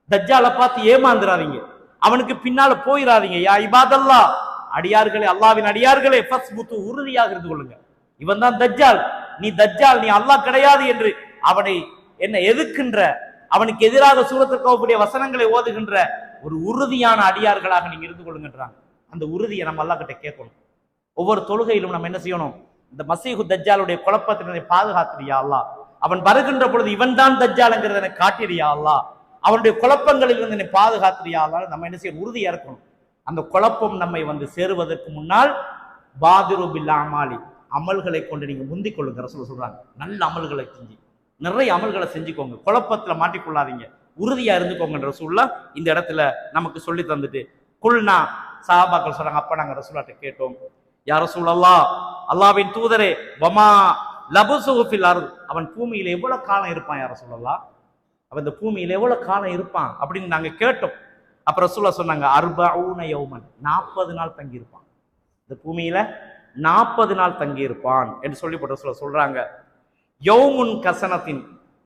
தஜ்ஜாலை பார்த்து ஏமாந்துடாதீங்க, அவனுக்கு பின்னால போயிடாதீங்க. யா இபாதல்லாஹ், அடியார்களே, அல்லாஹ்வின் அடியார்களே, ஃபஸ்புது, உறுதியாக இருந்து கொள்ளுங்க. இவன் தான் தஜ்ஜால், நீ தஜ்ஜால், நீ அல்லாஹ் கிடையாது என்று அவனை என்ன எதிர்க்கின்ற, அவனுக்கு எதிராக சூரத்துல் கஹ்ஃபுடைய வசனங்களை ஓதுகின்ற ஒரு உறுதியான அடியார்களாக நீங்க இருந்து கொள்ளுங்கன்றாங்க. அந்த உறுதியை நம்ம அல்லாஹ் கிட்ட கேட்கணும். ஒவ்வொரு தொழுகையிலும் நம்ம என்ன செய்யணும்? இந்த மசீஹு தஜ்ஜாலுடைய குழப்பத்தினை பாதுகாத்துறியா அல்லாஹ், அவன் வருகின்ற பொழுது இவன் தான் தஜ்ஜால்ங்கிறத எனக்கு காட்டிறியா அல்லாஹ், அவனுடைய குழப்பங்களில் இருந்து என்னை பாதுகாத்துறியா அல்லாஹ் நம்ம என்ன செய்யணும்? உறுதியா இருக்கணும். அந்த குழப்பம் நம்மை சேருவதற்கு முன்னால் பாதிரு பில் அமாலி, அமல்களை கொண்டு நீங்க முந்திக் கொள்ளுங்க ரசூல் சொல்றாங்க. நல்ல அமல்களை செஞ்சு, நிறைய அமல்களை செஞ்சுக்கோங்க, குழப்பத்துல மாட்டிக்கொள்ளாதீங்க, உறுதியா இருந்துக்கோங்க ரசூலுல்லாஹ் இந்த இடத்துல நமக்கு சொல்லி தந்துட்டு, குல்னா, சஹாபாக்கள் சொல்றாங்க, அப்ப நாங்க ரசூலுல்லாஹ்ட்ட கேட்டோம், யா ரசூலல்லாஹ், அல்லாஹ்வின் தூதரே, வமா லபுசுஹு ஃபில் அர்த், அவன் பூமியில எவ்வளவு காலம் இருப்பான் யா ரசூலல்லாஹ், அவன் இந்த பூமியில எவ்வளவு காலம் இருப்பான் அப்படின்னு நாங்க கேட்டோம். அப்ப ரசூலுல்லாஹ் சொன்னாங்க, 40 யௌமன், 40 நாள் தங்கி இருப்பான், இந்த பூமியில 40 நாள் தங்கி இருப்பான் என்று சொல்லி போட்டு சொல்றாங்க. யௌமுன் கசனத்தின்,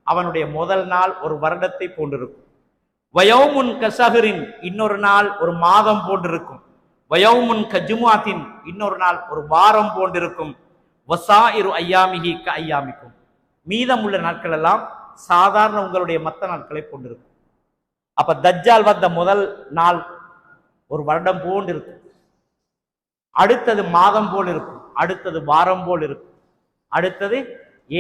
அவனுடைய முதல் நாள் ஒரு வருடத்தை போன்றிருக்கும். வயௌமுன் கஷஹரின், இன்னொரு நாள் ஒரு மாதம் போன்றிருக்கும். வயௌமுன் கஜுமாத்தின், இன்னொரு நாள் ஒரு வாரம் போன்றிருக்கும். வசாயிரு ஐயாமிஹி க ஐயாமிக்கும், மீதமுள்ள நாட்கள் எல்லாம் சாதாரண உங்களுடைய மற்ற நாட்களை போன்றிருக்கும். அப்ப தஜ்ஜால் வந்த முதல் நாள் ஒரு வருடம் போன்று இருக்கும், அடுத்தது மாதம் போல் இருக்கும், அடுத்தது வாரம் போல் இருக்கும், அடுத்தது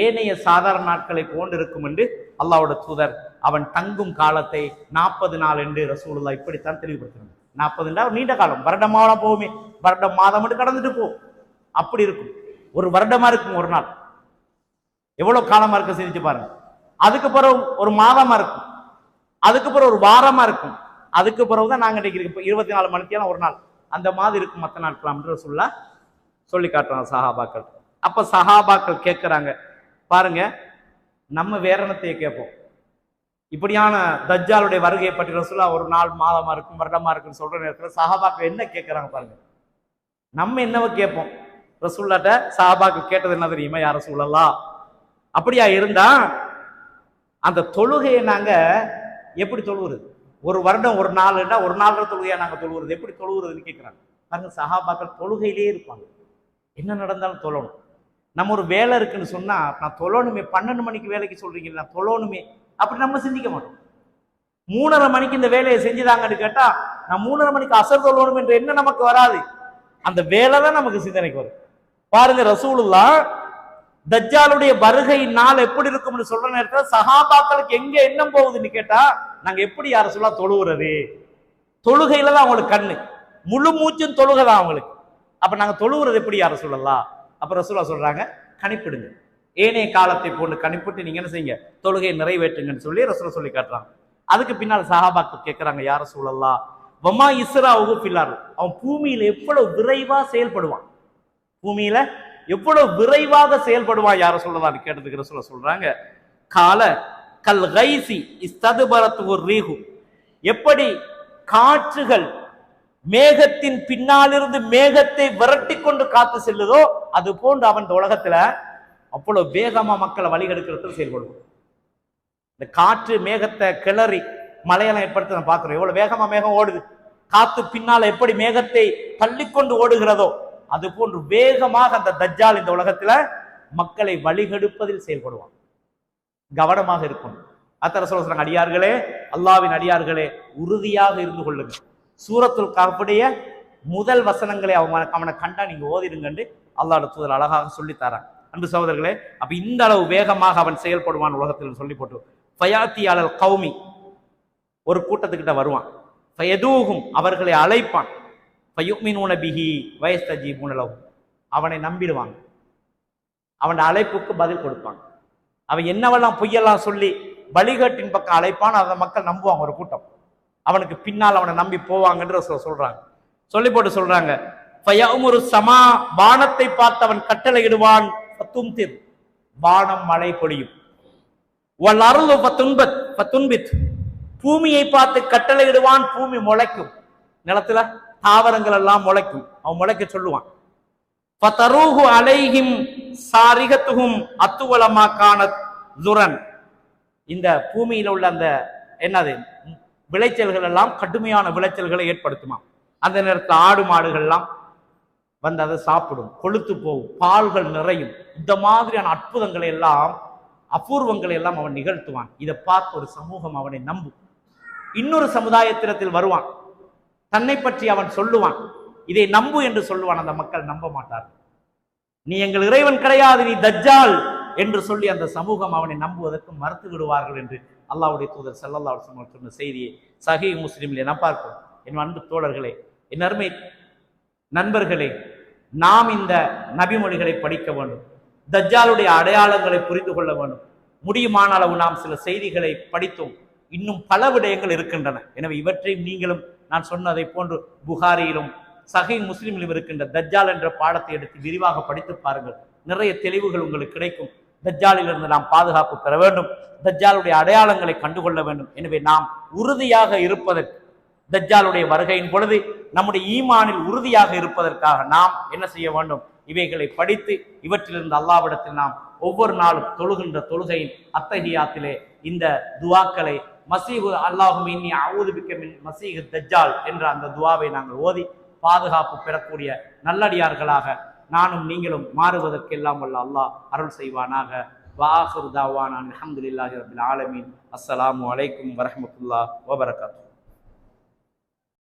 ஏனைய சாதாரண நாட்களை போன்றிருக்கும் என்று அல்லாஹ்வுடைய தூதர் அவன் தங்கும் காலத்தை 40 நாள் என்று ரசூலுல்லாஹ் இப்படித்தான் தெளிவுபடுத்தினாங்க. 40 நாள் நீண்ட காலம், வருடமான போகுமே, வருடம் மாதம் மட்டும் கடந்துட்டு போ, அப்படி இருக்கும். ஒரு வருடமா இருக்கும் ஒரு நாள், எவ்வளவு காலமா இருக்க சிரிச்சு பாருங்க. அதுக்கு பிறகு ஒரு மாதமா இருக்கும், அதுக்கு பிறகு ஒரு வாரமா இருக்கும், அதுக்கு பிறகுதான் நாங்க இன்னைக்கு 24 மணிக்கு ஒரு நாள், அந்த மாதிரி இருக்கும் மற்ற நாட்கள் என்று சொல்லி காட்டுறாங்க சஹாபாக்கள். அப்ப சஹாபாக்கள் கேட்கிறாங்க பாருங்க, நம்ம வேரணத்தையே கேட்போம், இப்படியான தஜ்ஜாலுடைய வருகையை பற்றி ரசூலுல்லாஹ் ஒரு நாள் மாதமா இருக்கும் வருடமா இருக்குன்னு சொல்ற நேரத்தில் சஹாபாக்கள் என்ன கேட்கிறாங்க பாருங்க. நம்ம என்னவோ கேட்போம், ரசூலுல்லாஹ்ட்ட சஹாபாக்கள் கேட்டது என்ன தெரியுமா? யா ரசூலல்லாஹ், அப்படியா இருந்தா அந்த தொழுகையை நாங்க எப்படி தொழுவுறது? ஒரு வருடம் ஒரு நாள்னா ஒரு நாள் தொழுகையா நாங்க தொழுவுறது, எப்படி தொழுவுறதுன்னு கேட்கிறாங்க பாருங்க. சஹாபாக்கள் தொழுகையிலே இருப்பாங்க, என்ன நடந்தாலும் தொழணும். நம்ம ஒரு வேலை இருக்குன்னு சொன்னா, நான் தொழணுமே, 12 மணிக்கு வேலைக்கு சொல்றீங்க, நான் தொழணுமே, அப்படி நம்ம சிந்திக்க மாட்டோம். 3:30 மணிக்கு இந்த வேலையை செஞ்சுதாங்கன்னு கேட்டா, நான் 3:30 மணிக்கு அசர் தொழணும் என்ற எண்ணம் நமக்கு வராது, அந்த வேலை தான் நமக்கு சிந்தனைக்கு வரும். பாருங்க, ரசூலுல்லாஹ் தஜ்ஜாலுடைய வருகை நாள் எப்படி இருக்கும்னு சொல்ற நேரத்துல சஹாபாக்களுக்கு எங்க எண்ணம் போகுதுன்னு கேட்டா, நாங்க எப்படி யார சொல்ல தொழுவுறது? தொழுகையில தான் அவங்களுக்கு கண்ணு, முழு மூச்சும் தொழுகை தான் அவங்களுக்கு. அப்ப நாங்க தொழுவுறது எப்படி யார சொல்லலாம்? அப்ப ரசூலுல்லாஹ் சொல்றாங்க, கணிப்பிடுங்க, ஏனைய காலத்தை போன்று கணிப்பிட்டு நீங்க என்ன செய்யுங்க, தொழுகையை நிறைவேற்றுங்கன்னு சொல்லி ரசூலுல்லாஹ் சொல்லி காட்டுறாங்க. அதுக்கு பின்னால் சஹாபாக்கள் கேட்கிறாங்க, யார சொல்லலாம், வமா இஸ்ராவுஹு ஃபில் அர்த், அவன் பூமியில எவ்வளவு விரைவா செயல்படுவான், பூமியில எவ்வளவு விரைவாக செயல்படுவான் யார சொல்லலாம் கேட்டதுக்கு ரசூலுல்லாஹ் சொல்றாங்க, கால கல் கைசி இஸ்ததுபரத்து ரீஹு, எப்படி காற்றுகள் மேகத்தின் பின்னாலிருந்து மேகத்தை விரட்டி கொண்டு காத்து செல்லுதோ அது போன்று அவன் இந்த உலகத்துல அவ்வளவு வேகமா மக்களை வழிகெடுக்கிறதுக்கு செயல்படுவான். இந்த காற்று மேகத்தை கிளறி மழையெல்லாம் ஏற்படுத்தி நம்ம பார்க்கிறோம், எவ்வளவு வேகமா மேகம் ஓடுது, காத்து பின்னால எப்படி மேகத்தை தள்ளிக்கொண்டு ஓடுகிறதோ அது போன்று வேகமாக அந்த தஜ்ஜால் இந்த உலகத்துல மக்களை வழிகெடுப்பதில் செயல்படுவான். கவனமாக இருக்கும். அத்தர சொல்றாங்க, அடியார்களே, அல்லாவின் அடியார்களே, உறுதியாக இருந்து கொள்ளுங்க. சூரத்துல் கஹ்ஃபுடைய முதல் வசனங்களை அவனை கண்டா நீங்க ஓதிடுங்கன்னு அல்லாஹ்வுடைய தூதர் அழகாக சொல்லி தராங்க. அன்பு சகோதரர்களே, அப்ப இந்த அளவு வேகமாக அவன் செயல்படுவான் உலகத்தில் சொல்லி போட்டு, ஃபயாத்தி அலல் கௌமி, ஒரு கூட்டத்துக்கிட்ட வருவான், ஃபயதூஹும், அவர்களை அழைப்பான், ஃபயுமினூன பிஹி வயஸ்தஜீபூன லஹு, அவனை நம்பிடுவாங்க, அவன் அழைப்புக்கு பதில் கொடுப்பாங்க. அவன் என்னவெல்லாம் பொய்யெல்லாம் சொல்லி வழிகாட்டின் பக்கம் அழைப்பான், அதை மக்கள் நம்புவாங்க, ஒரு கூட்டம் அவனுக்கு பின்னால் அவனை நம்பி போவாங்கன்ற சொல்றாங்க. சொல்லி போட்டு சொல்றாங்க, ஃபயஉமுரு ஸமா, வானத்தை பார்த்து அவன் கட்டளையிடுவான், ஃபதும்திர், வானம் மழை பொழியும், வல் அர்து ஃபதுன்பித், பூமியை பார்த்து கட்டளையிடுவான், பூமி முளைக்கும், நிலத்துல தாவரங்கள் எல்லாம் முளைக்கும், அவன் முளைக்க சொல்லுவான். ஃபதரூஹு அலைஹிம் சாரிகத்துஹும் அத்துவலமா கானத் ஸுரன், இந்த பூமியில உள்ள அந்த என்னது விளைச்சல்கள் எல்லாம் கடுமையான விளைச்சல்களை ஏற்படுத்துமா. அந்த நேரத்தில் ஆடு மாடுகள் எல்லாம் வந்து அதை சாப்பிடும், கொழுத்து போகும், பால்கள் நிறையும். இந்த மாதிரியான அற்புதங்களை எல்லாம் அபூர்வங்களை எல்லாம் அவன் நிகழ்த்துவான். இதை பார்த்து ஒரு சமூகம் அவனை நம்பும். இன்னொரு சமுதாயத்திடத்தில் வருவான், தன்னை பற்றி அவன் சொல்லுவான், இதை நம்பு என்று சொல்லுவான். அந்த மக்கள் நம்ப மாட்டார், நீ எங்கள் இறைவன் கிடையாது, நீ தஜ்ஜால் என்று சொல்லி அந்த சமூகம் அவனை நம்புவதற்கு மறுத்து விடுவார்கள் என்று அல்லாஹ்வுடைய தூதர் ஸல்லல்லாஹு அலைஹி வஸல்லம் சொன்ன செய்தியை சஹீஹ் முஸ்லிமிலே நாம் பார்க்கிறோம். என் அன்பு தோழர்களே, என் அருமை நண்பர்களே, நாம் இந்த நபிமொழிகளை படிக்க வேண்டும், தஜ்ஜாலுடைய அடையாளங்களை புரிந்து கொள்ள வேண்டும். முடியுமான அளவு நாம் சில செய்திகளை படித்தோம், இன்னும் பல விடயங்கள் இருக்கின்றன. எனவே இவற்றையும் நீங்களும் நான் சொன்னதை போன்று புகாரியிலும் சஹீஹ் முஸ்லிமிலும் இருக்கின்ற தஜ்ஜால் என்ற பாடத்தை எடுத்து விரிவாக படித்து பாருங்கள், நிறைய தெளிவுகள் உங்களுக்கு கிடைக்கும். தஜ்ஜாலிலிருந்து நாம் பாதுகாப்பு பெற வேண்டும், தஜ்ஜாலுடைய அடையாளங்களை கண்டுகொள்ள வேண்டும். எனவே நாம் உறுதியாக இருப்பதற்கு, தஜ்ஜாலுடைய வருகையின் பொழுது நம்முடைய ஈமானில் உறுதியாக இருப்பதற்காக நாம் என்ன செய்ய வேண்டும், இவைகளை படித்து இவற்றிலிருந்து அல்லாஹ்விடத்தில் நாம் ஒவ்வொரு நாளும் தொழுகின்ற தொழுகையின் அத்தஹியாத்திலே இந்த துஆக்களை மஸீஹு அல்லாஹும்ம இன்னி அஊது பிக்க மின் மஸீஹி தஜ்ஜால் என்ற அந்த துஆவை நாங்கள் ஓதி பாதுகாப்பு பெறக்கூடிய நல்லடியார்களாக நானும் நீங்களும் மாறுவதற்கெல்லாம் வல்ல அல்லாஹ் அருள் செய்வானாக. வஆகிரு தாவானா அல்ஹம்துலில்லாஹி ரப்பில் ஆலமீன். அஸ்ஸலாமு அலைக்கும் வரஹ்மத்துல்லாஹி வபரகாத்துஹு.